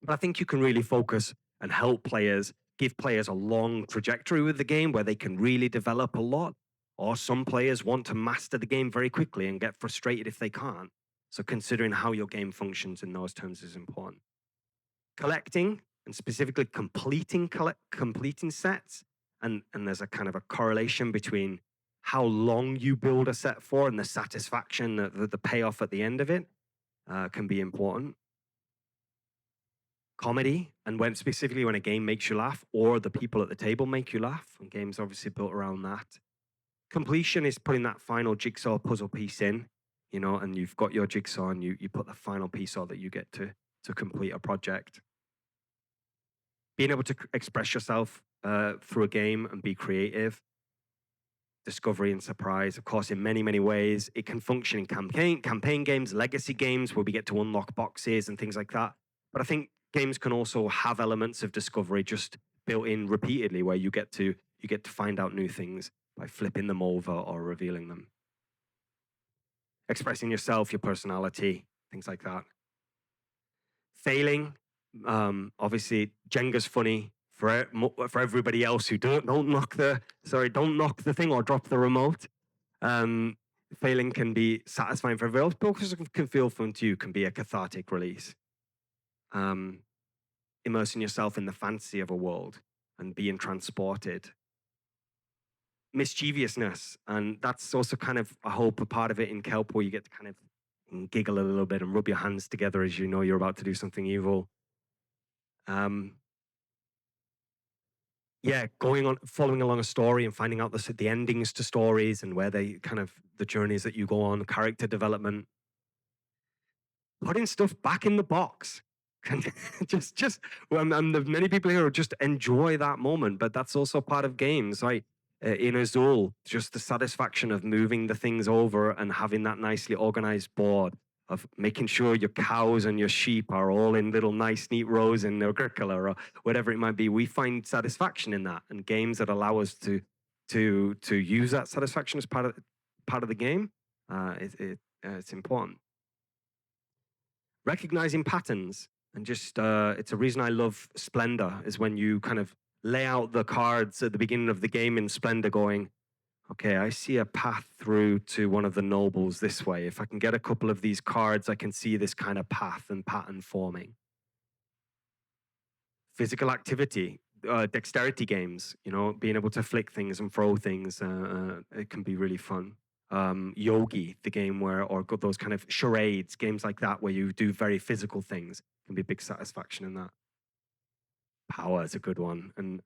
But I think you can really focus and help players, give players a long trajectory with the game where they can really develop a lot. Or some players want to master the game very quickly and get frustrated if they can't. So considering how your game functions in those terms is important. Collecting, and specifically completing sets, and there's a kind of a correlation between how long you build a set for and the satisfaction, the payoff at the end of it can be important. Comedy, and specifically when a game makes you laugh or the people at the table make you laugh, and games obviously built around that. Completion is putting that final jigsaw puzzle piece in, you know, and you've got your jigsaw and you put the final piece on that you get to complete a project. Being able to express yourself through a game and be creative. discovery and surprise, of course, in many, many ways. It can function in campaign games, legacy games, where we get to unlock boxes and things like that. But I think games can also have elements of discovery just built in repeatedly, where you get to find out new things by flipping them over or revealing them. Expressing yourself, your personality, things like that. Failing, obviously, Jenga's funny for everybody else who don't knock the thing or drop the remote. Failing can be satisfying for everybody else, but also can feel fun too. Can be a cathartic release. Immersing yourself in the fantasy of a world and being transported. Mischievousness, and that's also kind of, I hope, a part of it in Kelp, where you get to kind of giggle a little bit and rub your hands together as you know you're about to do something evil. Following along a story and finding out the endings to stories and where they kind of the journeys that you go on, character development. Putting stuff back in the box. And many people here just enjoy that moment, but that's also part of games, right? In Azul, just the satisfaction of moving the things over and having that nicely organized board, of making sure your cows and your sheep are all in little nice neat rows in Agricola or whatever it might be. We find satisfaction in that, and games that allow us to use that satisfaction as part of the game. It's important. Recognizing patterns, and just it's a reason I love Splendor, is when you kind of lay out the cards at the beginning of the game in Splendor, going, okay, I see a path through to one of the nobles this way. If I can get a couple of these cards, I can see this kind of path and pattern forming. Physical activity, dexterity games, being able to flick things and throw things, it can be really fun. Yogi, the game or those kind of charades, games like that where you do very physical things, can be a big satisfaction in that. Power is a good one, and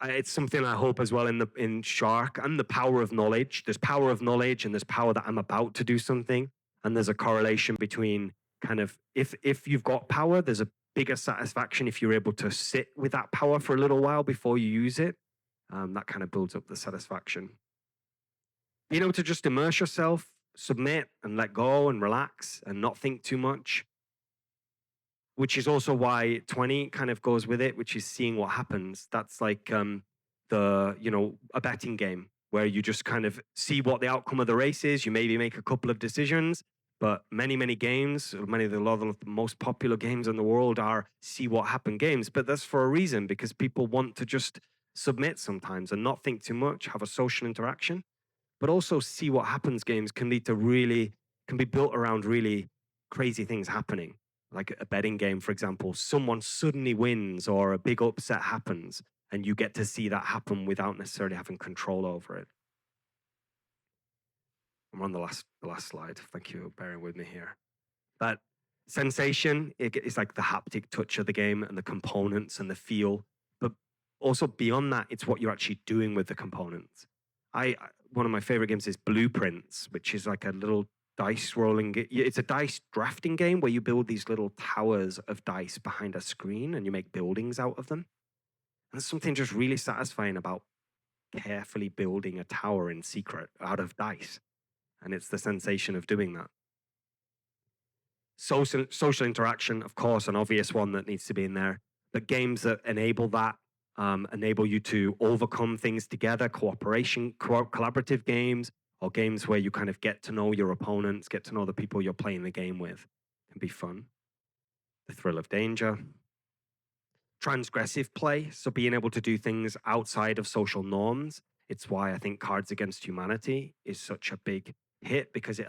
it's something I hope as well in Shark, and the power of knowledge. There's power of knowledge, and there's power that I'm about to do something, and there's a correlation between kind of if you've got power, there's a bigger satisfaction if you're able to sit with that power for a little while before you use it. That kind of builds up the satisfaction. Being able to just immerse yourself, submit, and let go and relax and not think too much. Which is also why 20 kind of goes with it, which is seeing what happens. That's like a betting game where you just kind of see what the outcome of the race is. You maybe make a couple of decisions, but many games, a lot of the most popular games in the world are see what happened games. But that's for a reason, because people want to just submit sometimes and not think too much, have a social interaction. But also see what happens games can be built around really crazy things happening. Like a betting game, for example, someone suddenly wins or a big upset happens, and you get to see that happen without necessarily having control over it. I'm on the last slide. Thank you for bearing with me here. But sensation is like the haptic touch of the game and the components and the feel. But also beyond that, it's what you're actually doing with the components. One of my favorite games is Blueprints, which is like a little dice rolling. It's a dice drafting game where you build these little towers of dice behind a screen and you make buildings out of them. And there's something just really satisfying about carefully building a tower in secret out of dice. And it's the sensation of doing that. Social interaction, of course, an obvious one that needs to be in there. But games that enable that, enable you to overcome things together, collaborative games, or games where you kind of get to know your opponents, get to know the people you're playing the game with, can be fun. The thrill of danger. Transgressive play, so being able to do things outside of social norms. It's why I think Cards Against Humanity is such a big hit, because it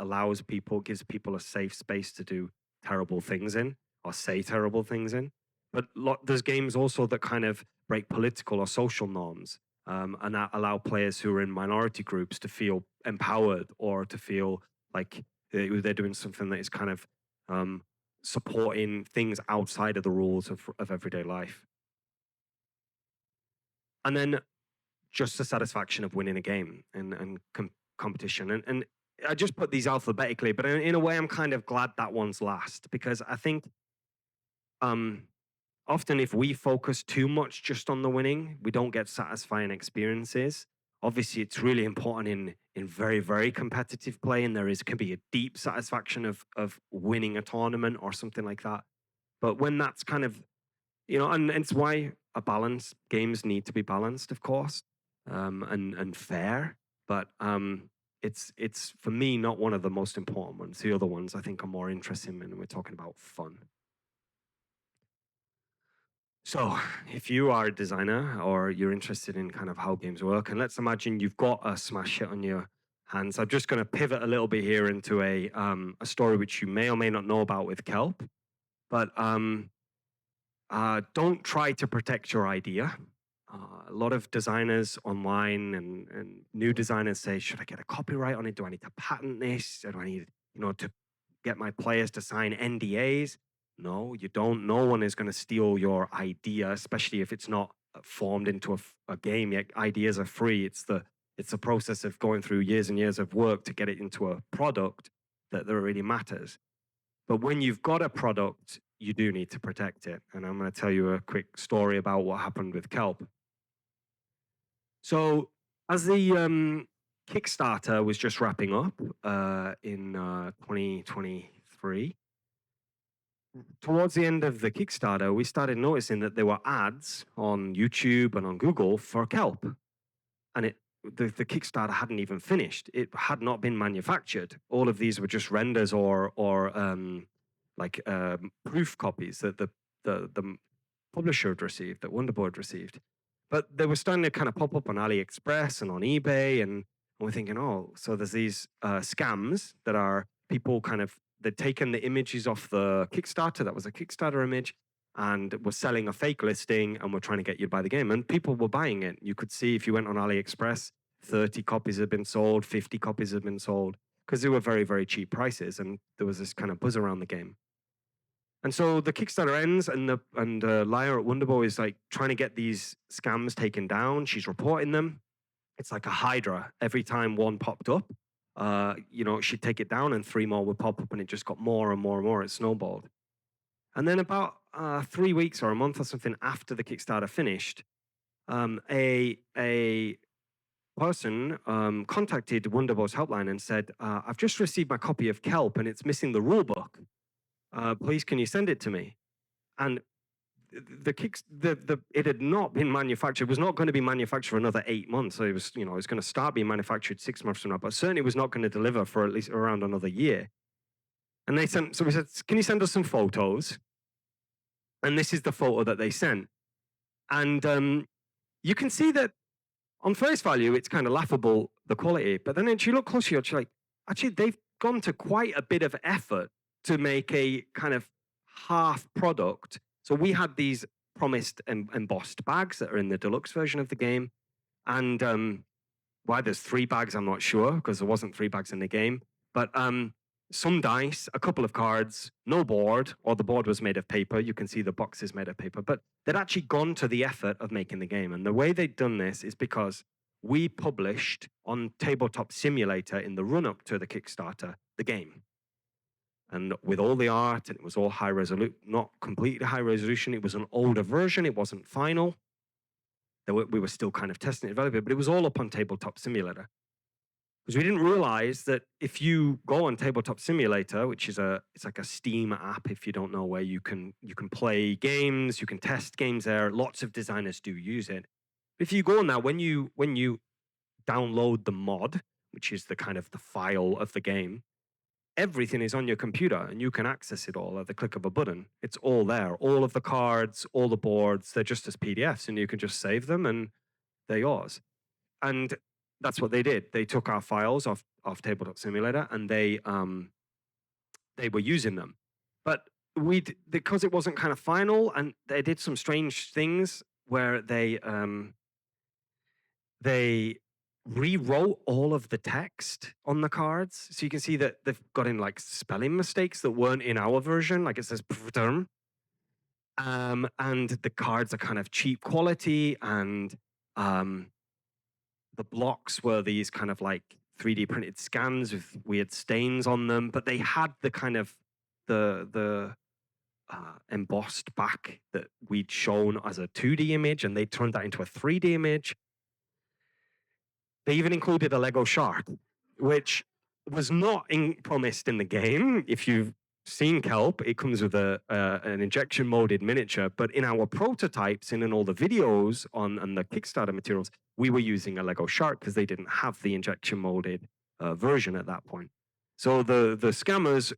gives people a safe space to do terrible things in, or say terrible things in. But there's games also that kind of break political or social norms, and that allow players who are in minority groups to feel empowered, or to feel like they're doing something that is kind of supporting things outside of the rules of everyday life. And then just the satisfaction of winning a game and competition. And I just put these alphabetically, but in a way I'm kind of glad that one's last, because I think often if we focus too much just on the winning, we don't get satisfying experiences, obviously it's really important in very, very competitive play, and can be a deep satisfaction of winning a tournament or something like that. But when that's kind of, and it's why games need to be balanced, of course, and fair. But it's for me not one of the most important ones. The other ones I think are more interesting when we're talking about fun. So if you are a designer or you're interested in kind of how games work, and let's imagine you've got a smash hit on your hands, I'm just going to pivot a little bit here into a story which you may or may not know about with Kelp. But don't try to protect your idea. A lot of designers online and new designers say, should I get a copyright on it? Do I need to patent this? Do I need, to get my players to sign NDAs? No, you don't. No one is going to steal your idea, especially if it's not formed into a game. Yet ideas are free. It's the process of going through years and years of work to get it into a product that really matters. But when you've got a product, you do need to protect it. And I'm going to tell you a quick story about what happened with Kelp. So as the Kickstarter was just wrapping up in 2023, towards the end of the Kickstarter, we started noticing that there were ads on YouTube and on Google for Kelp. And the Kickstarter hadn't even finished. It had not been manufactured. All of these were just renders or proof copies that the publisher had received, that Wonderboy had received. But they were starting to kind of pop up on AliExpress and on eBay, and we're thinking, oh, so there's these scams that are people they'd taken the images off the Kickstarter, that was a Kickstarter image, and were selling a fake listing and were trying to get you to buy the game. And people were buying it. You could see if you went on AliExpress, 30 copies had been sold, 50 copies had been sold, because they were very, very cheap prices, and there was this kind of buzz around the game. And so the Kickstarter ends, and Lyra at Wonderboy is like trying to get these scams taken down. She's reporting them. It's like a hydra. Every time one popped up, she'd take it down, and 3 more would pop up, and it just got more and more and more. It snowballed. And then about 3 weeks or a month or something after the Kickstarter finished, a person contacted Wonderboy's helpline and said, I've just received my copy of Kelp, and it's missing the rule book. Please, can you send it to me? And it had not been manufactured. It was not going to be manufactured for another 8 months. So it was going to start being manufactured 6 months from now, but certainly was not going to deliver for at least around another year. And so we said, can you send us some photos? And this is the photo that they sent. And you can see that on face value, it's kind of laughable, the quality. But then if you look closer, you're like, actually, they've gone to quite a bit of effort to make a kind of half product. So we had these promised embossed bags that are in the deluxe version of the game. And why there's 3 bags, I'm not sure, because there wasn't 3 bags in the game. But some dice, a couple of cards, no board, or the board was made of paper. You can see the box is made of paper. But they'd actually gone to the effort of making the game. And the way they'd done this is because we published on Tabletop Simulator in the run-up to the Kickstarter, the game. And with all the art, and it was all high resolution, not completely high resolution. It was an older version. It wasn't final. We were still kind of testing it, developing it, but it was all up on Tabletop Simulator. Because we didn't realize that if you go on Tabletop Simulator, which is it's like a Steam app, if you don't know, where you can play games, you can test games there. Lots of designers do use it. If you go on now, when you download the mod, which is the kind of the file of the game, everything is on your computer and you can access it all at the click of a button. It's all there. All of the cards, all the boards, they're just as PDFs, and you can just save them and they're yours. And that's what they did. They took our files off Tabletop Simulator and they were using them. But because it wasn't kind of final, and they did some strange things where they rewrote all of the text on the cards. So you can see that they've got in like spelling mistakes that weren't in our version. Like it says term. And the cards are kind of cheap quality, and the blocks were these kind of like 3D printed scans with weird stains on them, but they had the kind of the embossed back that we'd shown as a 2D image, and they turned that into a 3D image. They even included a Lego shark, which was not promised in the game. If you've seen Kelp, it comes with an injection molded miniature. But in our prototypes and in all the videos and the Kickstarter materials, we were using a Lego shark because they didn't have the injection molded version at that point. So the scammers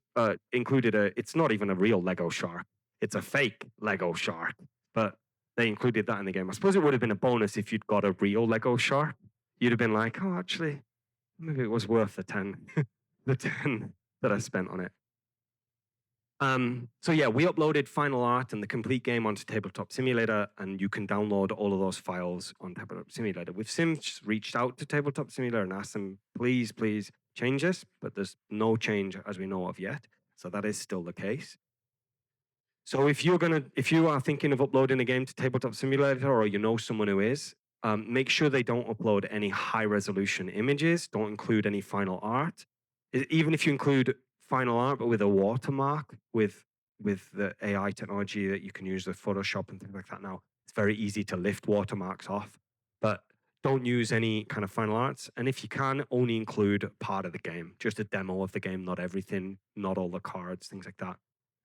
included it's not even a real Lego shark. It's a fake Lego shark, but they included that in the game. I suppose it would have been a bonus if you'd got a real Lego shark. You'd have been like, oh, actually, maybe it was worth the 10, the 10 that I spent on it. So yeah, we uploaded final art and the complete game onto Tabletop Simulator, and you can download all of those files on Tabletop Simulator. We've since reached out to Tabletop Simulator and asked them, please change this, but there's no change as we know of yet. So that is still the case. So if you are thinking of uploading a game to Tabletop Simulator, or you know someone who is, make sure they don't upload any high-resolution images. Don't include any final art. Even if you include final art, but with a watermark, with the AI technology that you can use with Photoshop and things like that now, it's very easy to lift watermarks off. But don't use any kind of final arts. And if you can, only include part of the game, just a demo of the game, not everything, not all the cards, things like that.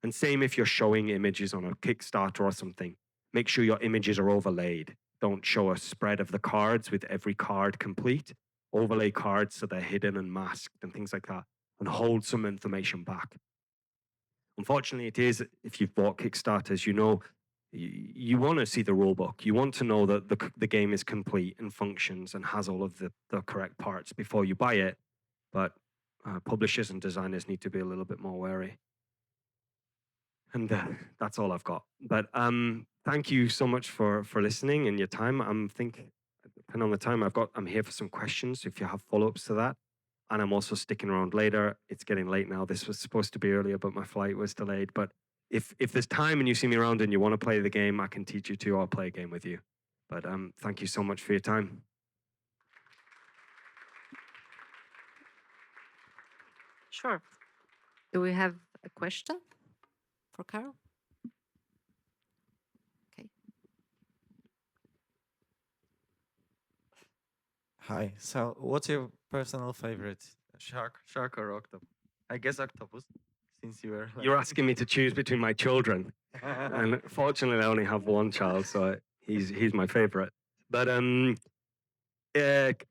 And same if you're showing images on a Kickstarter or something, make sure your images are overlaid. Don't show a spread of the cards with every card complete. Overlay cards so they're hidden and masked and things like that, and hold some information back. Unfortunately, it is, if you've bought Kickstarters, you know, you want to see the rulebook. You want to know that the game is complete and functions and has all of the correct parts before you buy it. But publishers and designers need to be a little bit more wary. And that's all I've got. But thank you so much for listening and your time. Depending on the time I'm here for some questions if you have follow-ups to that. And I'm also sticking around later. It's getting late now. This was supposed to be earlier, but my flight was delayed. But if there's time and you see me around and you want to play the game, I can teach you to. I'll play a game with you. But thank you so much for your time. Sure. Do we have a question for Carol? Okay. Hi. So, what's your personal favorite? Shark or octopus? I guess octopus, since you were. You're asking me to choose between my children. And fortunately, I only have one child, so he's my favorite. But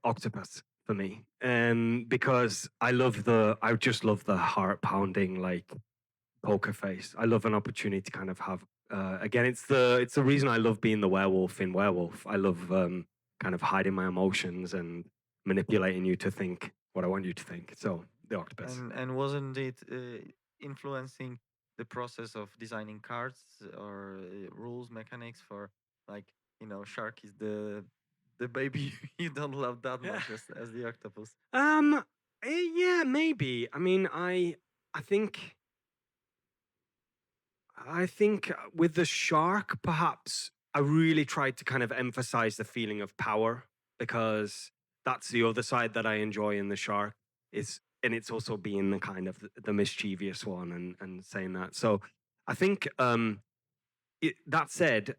octopus for me, because I just love the heart pounding like poker face. I love an opportunity to kind of have. Again, it's the reason I love being the werewolf in Werewolf. I love kind of hiding my emotions and manipulating you to think what I want you to think. So the octopus. And wasn't it influencing the process of designing cards or rules mechanics for, like, shark is the baby you don't love that much as the octopus? Yeah, maybe. I mean, I think with the shark, perhaps I really tried to kind of emphasize the feeling of power, because that's the other side that I enjoy in the shark. And it's also being the kind of the mischievous one and saying that. So I think that said,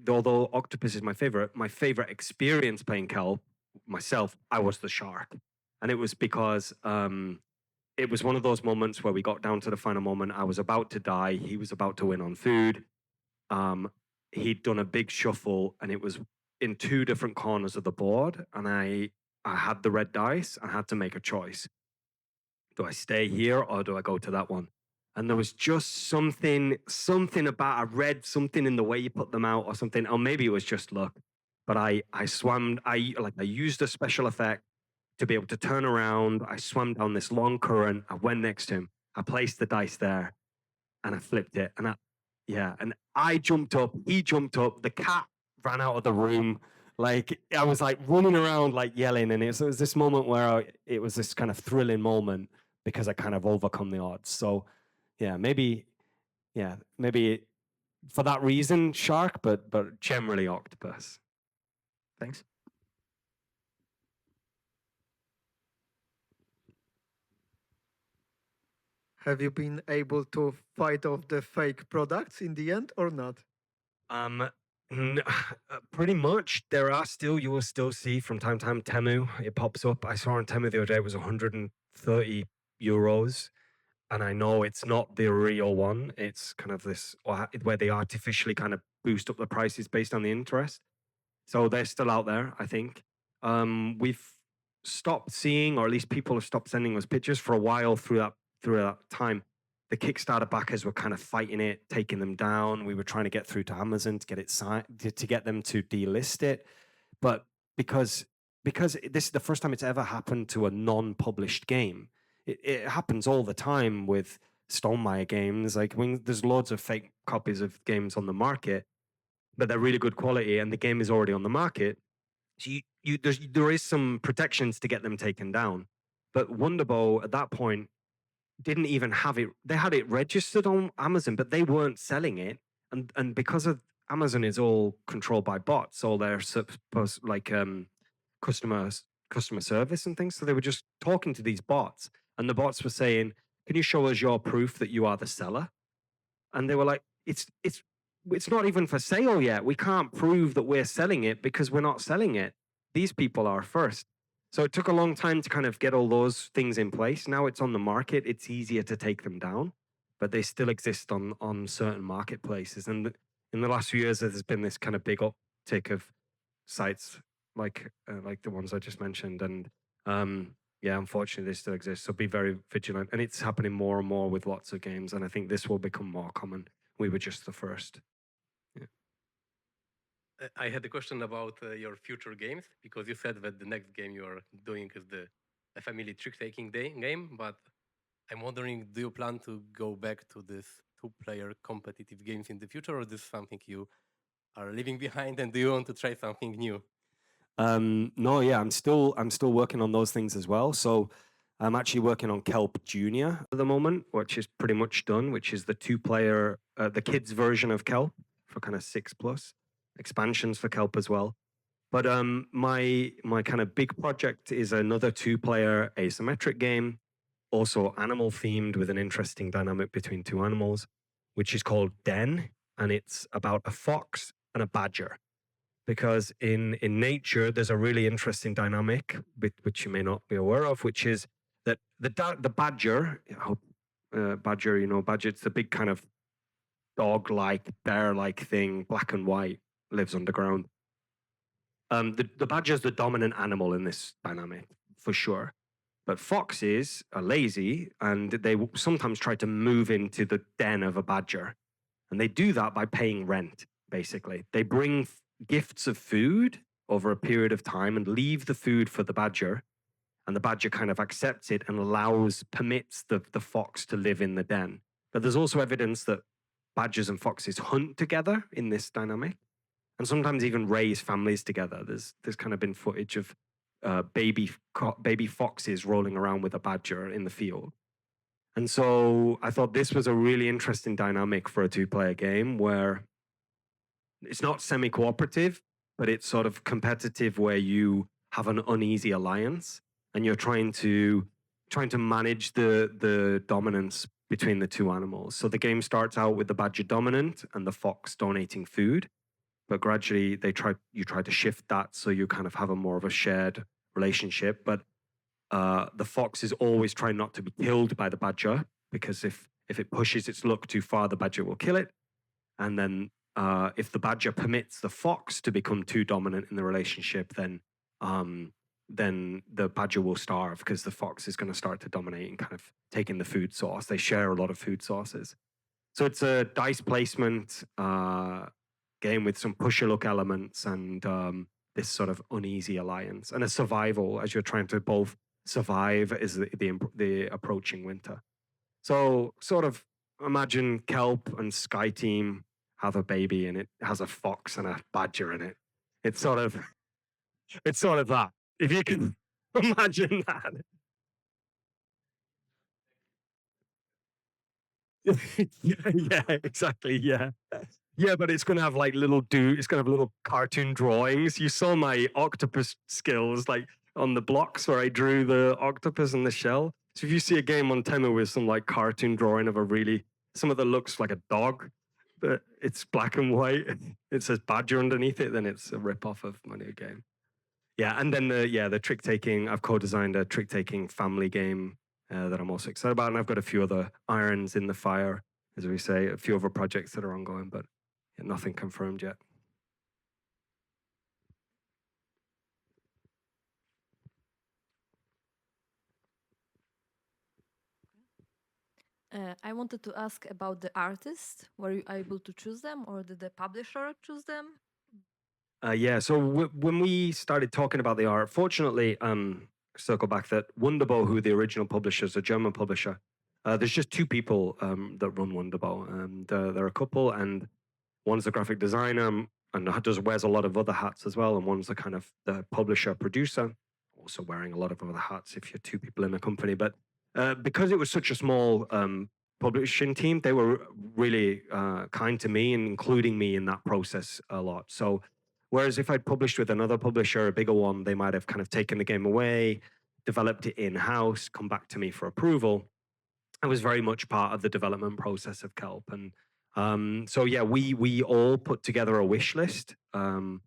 although octopus is my favorite experience playing Kelp myself, I was the shark. And it was because it was one of those moments where we got down to the final moment. I was about to die. He was about to win on food. He'd done a big shuffle, and it was in two different corners of the board. And I had the red dice. I had to make a choice. Do I stay here or do I go to that one? And there was just something about, I read something in the way you put them out or something, or maybe it was just luck. But I swam, I used a special effect to be able to turn around. I swam down this long current. I went next to him. I placed the dice there and I flipped it. And I jumped up, he jumped up, the cat ran out of the room. Like, I was like running around, like yelling. And it was this moment where it was this kind of thrilling moment because I kind of overcome the odds. So maybe for that reason, shark, but generally octopus. Thanks. Have you been able to fight off the fake products in the end or not? Pretty much. You will still see from time to time Temu. It pops up. I saw on Temu the other day it was 130 euros. And I know it's not the real one. It's kind of this where they artificially kind of boost up the prices based on the interest. So they're still out there, I think. We've stopped seeing, or at least people have stopped sending us pictures for a while through that time. The Kickstarter backers were kind of fighting it, taking them down. We were trying to get through to Amazon to get it signed, to get them to delist it. But because this is the first time it's ever happened to a non-published game. It happens all the time with Stonemaier games. Like when there's loads of fake copies of games on the market, but they're really good quality, and the game is already on the market. So there is some protections to get them taken down. But Wonderbow at that point didn't even have it. They had it registered on Amazon, but they weren't selling it. And because of Amazon is all controlled by bots, all their customer service and things. So they were just talking to these bots, and the bots were saying, "Can you show us your proof that you are the seller?" And they were like, "It's not even for sale yet. We can't prove that we're selling it because we're not selling it. These people are first." So it took a long time to kind of get all those things in place. Now it's on the market. It's easier to take them down, but they still exist on certain marketplaces. And in the last few years, there's been this kind of big uptick of sites like the ones I just mentioned. And yeah, unfortunately, they still exist. So be very vigilant. And it's happening more and more with lots of games. And I think this will become more common. We were just the first. I had a question about your future games, because you said that the next game you are doing is a family trick-taking game, but I'm wondering, do you plan to go back to this two-player competitive games in the future, or is this something you are leaving behind, and do you want to try something new? No, yeah, I'm still working on those things as well. So I'm actually working on Kelp Junior at the moment, which is pretty much done, which is the two-player, the kids version of Kelp for kind of 6+. Expansions for Kelp as well. But my kind of big project is another two-player asymmetric game, also animal themed with an interesting dynamic between two animals, which is called Den, and it's about a fox and a badger. Because in nature, there's a really interesting dynamic, which you may not be aware of, which is that the badger, badger, badger, it's the big kind of dog-like, bear-like thing, black and white, lives underground. The badger is the dominant animal in this dynamic, for sure. But foxes are lazy, and they sometimes try to move into the den of a badger. And they do that by paying rent, basically. They bring gifts of food over a period of time and leave the food for the badger. And the badger kind of accepts it and permits the fox to live in the den. But there's also evidence that badgers and foxes hunt together in this dynamic, and sometimes even raise families together. There's kind of been footage of baby foxes rolling around with a badger in the field. And so I thought this was a really interesting dynamic for a two-player game where it's not semi-cooperative, but it's sort of competitive, where you have an uneasy alliance and you're trying to manage the dominance between the two animals. So the game starts out with the badger dominant and the fox donating food. But gradually you try to shift that so you kind of have a more of a shared relationship. But the fox is always trying not to be killed by the badger, because if it pushes its luck too far, the badger will kill it. And then if the badger permits the fox to become too dominant in the relationship, then the badger will starve, because the fox is going to start to dominate and kind of taking the food source. They share a lot of food sources. So it's a dice placement game with some push-your-luck elements and this sort of uneasy alliance, and a survival as you're trying to both survive as the approaching winter. So sort of imagine Kelp and Sky Team have a baby, and it has a fox and a badger in it. It's sort of that. If you can imagine that. yeah, exactly. Yeah. Yeah, but it's going to have like it's going to have little cartoon drawings. You saw my octopus skills, like on the blocks where I drew the octopus and the shell. So if you see a game on Temu with some like cartoon drawing of some of that looks like a dog, but it's black and white. It says Badger underneath it, then it's a rip-off of my new game. Yeah, and then the trick-taking, I've co-designed a trick-taking family game that I'm also excited about, and I've got a few other irons in the fire, as we say, a few other projects that are ongoing, but nothing confirmed yet. I wanted to ask about the artist. Were you able to choose them, or did the publisher choose them? Yeah, so when we started talking about the art, fortunately, circle back that Wunderbo, who the original publisher is, a German publisher, there's just two people that run Wunderbo, and they're a couple, and one's a graphic designer and wears a lot of other hats as well, and one's the publisher producer, also wearing a lot of other hats if you're two people in a company. But because it was such a small publishing team, they were really kind to me and including me in that process a lot. So whereas if I'd published with another publisher, a bigger one, they might have kind of taken the game away, developed it in-house, come back to me for approval. I was very much part of the development process of Kelp. And so yeah, we all put together a wish list, all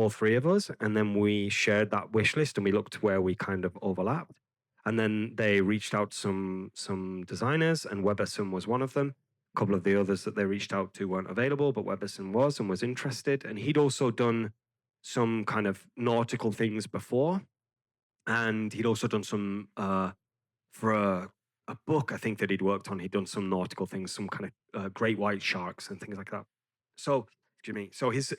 three of us, and then we shared that wish list and we looked where we kind of overlapped. And then they reached out to some designers, and Weberson was one of them. A couple of the others that they reached out to weren't available, but Weberson was and was interested. And he'd also done some kind of nautical things before. And he'd also done some, for a book I think that he'd worked on, he'd done some nautical things, some kind of great white sharks and things like that. So, excuse me. So his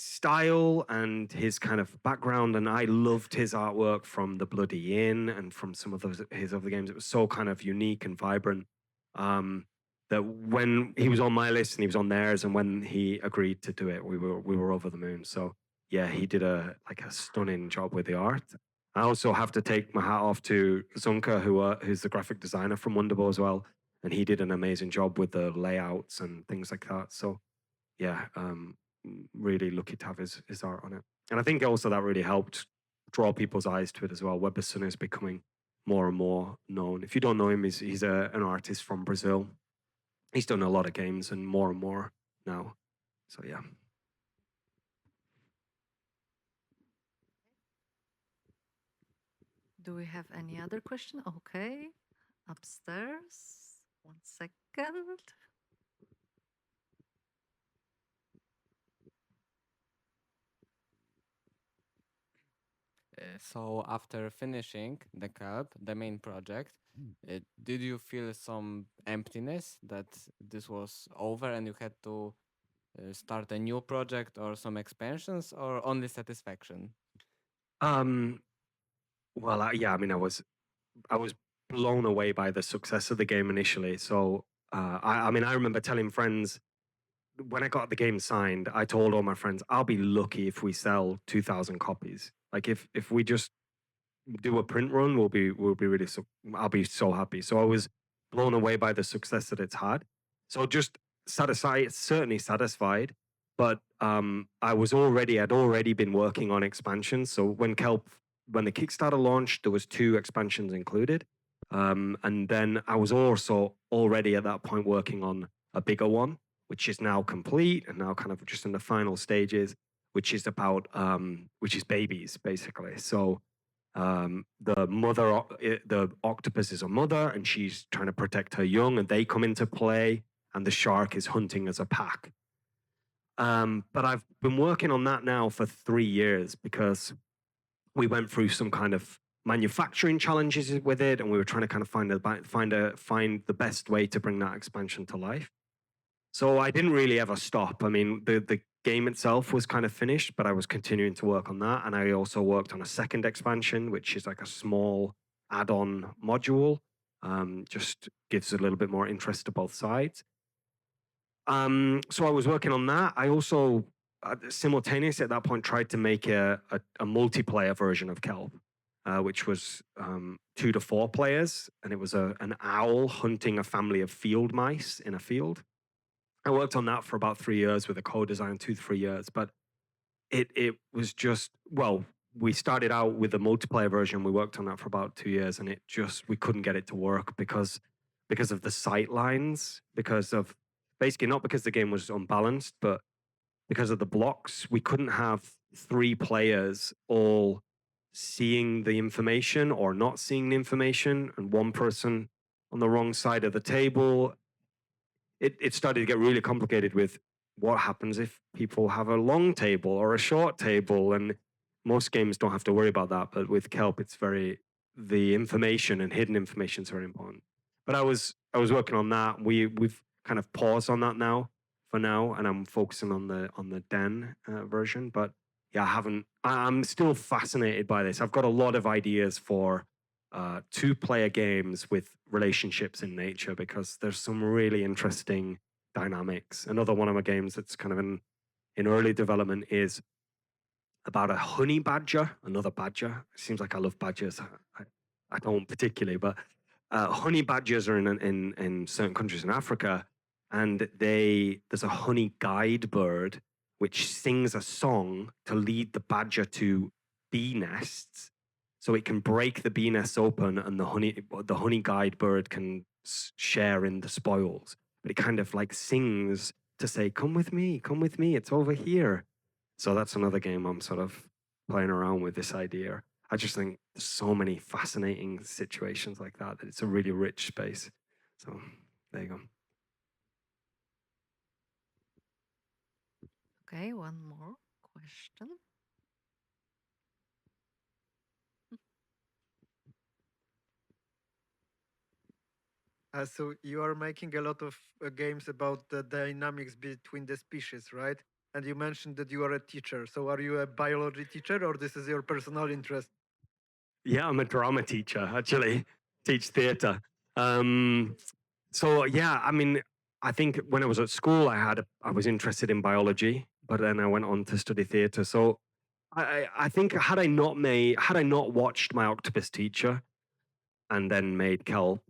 style and his kind of background, and I loved his artwork from The Bloody Inn and from some of his other games. It was so kind of unique and vibrant that when he was on my list and he was on theirs, and when he agreed to do it, we were over the moon. So yeah, he did a stunning job with the art. I also have to take my hat off to Zunka, who's the graphic designer from Wunderbo as well, and he did an amazing job with the layouts and things like that. So yeah, really lucky to have his art on it. And I think also that really helped draw people's eyes to it as well. Weberson is becoming more and more known. If you don't know him, he's an artist from Brazil. He's done a lot of games and more now. So yeah. Do we have any other question? Okay, upstairs. 1 second. So after finishing the Kelp, the main project, did you feel some emptiness that this was over and you had to start a new project or some expansions, or only satisfaction? Well, I was blown away by the success of the game initially. So I remember telling friends when I got the game signed, I told all my friends, I'll be lucky if we sell 2,000 copies. Like if we just do a print run, we'll be really, I'll be so happy. So I was blown away by the success that it's had. So just satisfied, certainly satisfied, but I'd already been working on expansions. So when the Kickstarter launched, there was 2 expansions included. And then I was also already at that point working on a bigger one, which is now complete and now kind of just in the final stages, which is about, which is babies, basically. So the octopus is a mother and she's trying to protect her young, and they come into play, and the shark is hunting as a pack. But I've been working on that now for 3 years because we went through some kind of manufacturing challenges with it, and we were trying to kind of find the best way to bring that expansion to life. So I didn't really ever stop. I mean, the game itself was kind of finished, but I was continuing to work on that, and I also worked on a second expansion, which is like a small add-on module. Just gives a little bit more interest to both sides. So I was working on that. I also simultaneously at that point tried to make a multiplayer version of Kelp, which was 2 to 4 players, and it was an owl hunting a family of field mice in a field. I worked on that for about 3 years with a co-design, 2-3 years, but it was just, well, we started out with the multiplayer version. We worked on that for about 2 years, and we couldn't get it to work because because of the sight lines, because of basically not because the game was unbalanced, but because of the blocks. We couldn't have 3 players all seeing the information or not seeing the information, and one person on the wrong side of the table. It started to get really complicated with what happens if people have a long table or a short table, and most games don't have to worry about that, but with Kelp it's the information and hidden information is very important. But I was working on that. We've kind of paused on that now for now, and I'm focusing on the Den version. But yeah, I'm still fascinated by this. I've got a lot of ideas for 2-player games with relationships in nature, because there's some really interesting dynamics. Another one of my games that's kind of in early development is about a honey badger, another badger. It seems like I love badgers. I don't particularly, but honey badgers are in certain countries in Africa, and there's a honey guide bird which sings a song to lead the badger to bee nests, so it can break the bee nests open, and the honey guide bird can share in the spoils. But it kind of like sings to say, come with me, it's over here. So that's another game I'm sort of playing around with this idea. I just think there's so many fascinating situations like that it's a really rich space. So there you go. Okay, one more question. So you are making a lot of games about the dynamics between the species, right? And you mentioned that you are a teacher. So are you a biology teacher, or this is your personal interest? Yeah, I'm a drama teacher, actually. Teach theatre. So yeah, I mean, I think when I was at school, I was interested in biology, but then I went on to study theatre. So I think had I not watched My Octopus Teacher and then made Kelp,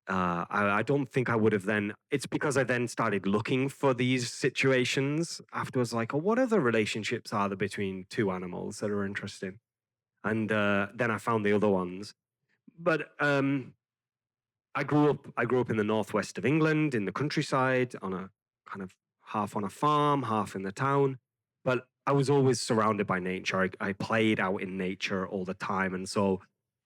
I don't think I would have then. It's because I then started looking for these situations afterwards, like, oh, what other relationships are there between 2 animals that are interesting? And then I found the other ones. But I grew up in the northwest of England, in the countryside, on a kind of half on a farm, half in the town. But I was always surrounded by nature. I played out in nature all the time, and so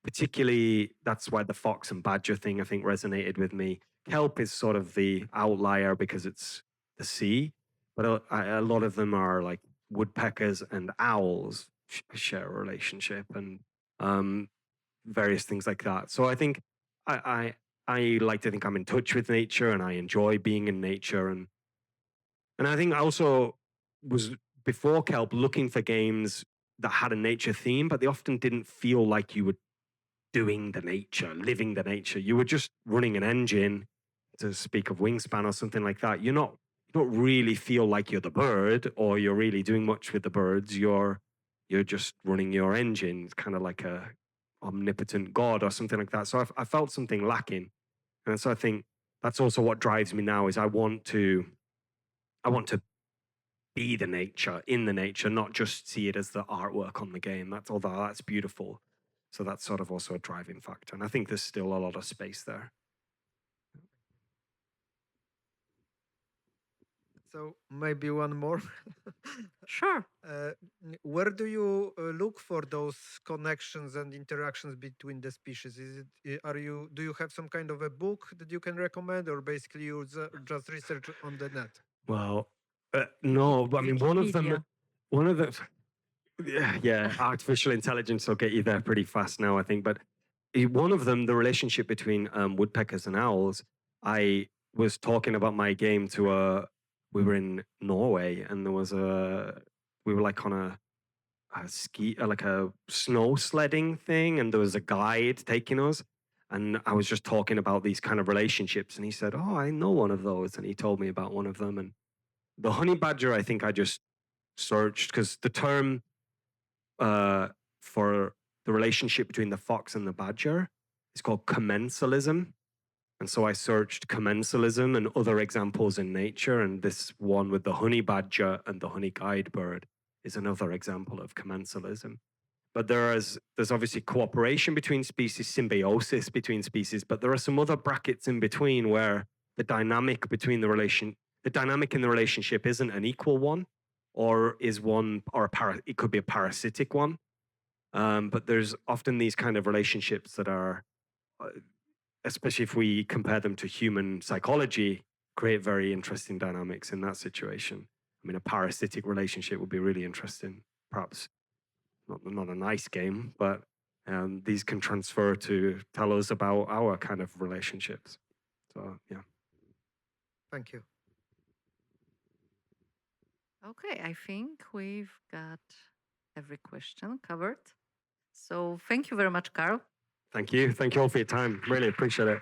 particularly that's why the fox and badger thing I think resonated with me. Kelp is sort of the outlier because it's the sea, but a lot of them are like woodpeckers and owls share a relationship, and various things like that. So I think I like to think I'm in touch with nature, and I enjoy being in nature, and I think I also was before Kelp looking for games that had a nature theme, but they often didn't feel like you were doing the nature, living the nature. You were just running an engine, to speak of Wingspan or something like that. You don't really feel like you're the bird, or you're really doing much with the birds. You're just running your engine. It's kind of like a omnipotent god or something like that. So I felt something lacking, and so I think that's also what drives me now. Is I want to be the nature, in the nature, not just see it as the artwork on the game. That's beautiful. So that's sort of also a driving factor, and I think there's still a lot of space there. So maybe one more. Sure. Where do you look for those connections and interactions between the species? Do you have some kind of a book that you can recommend, or basically you just research on the net? Well, no, but I mean, one of the yeah, artificial intelligence will get you there pretty fast now, I think. But one of them, the relationship between woodpeckers and owls, I was talking about my game to we were in Norway, and we were like on a ski, like a snow sledding thing, and there was a guide taking us, and I was just talking about these kind of relationships, and he said, "Oh, I know one of those," and he told me about one of them. And the honey badger, I think I just searched because the term for the relationship between the fox and the badger is called commensalism. And so I searched commensalism and other examples in nature, and this one with the honey badger and the honey guide bird is another example of commensalism. but there's obviously cooperation between species, symbiosis between species, but there are some other brackets in between where the dynamic between the dynamic in the relationship isn't an equal one, or is one, or it could be a parasitic one. But there's often these kind of relationships that are, especially if we compare them to human psychology, create very interesting dynamics in that situation. I mean, a parasitic relationship would be really interesting, perhaps not a nice game, but these can transfer to tell us about our kind of relationships. So, yeah. Thank you. Okay, I think we've got every question covered. So thank you very much, Carl. Thank you. Thank you all for your time. Really appreciate it.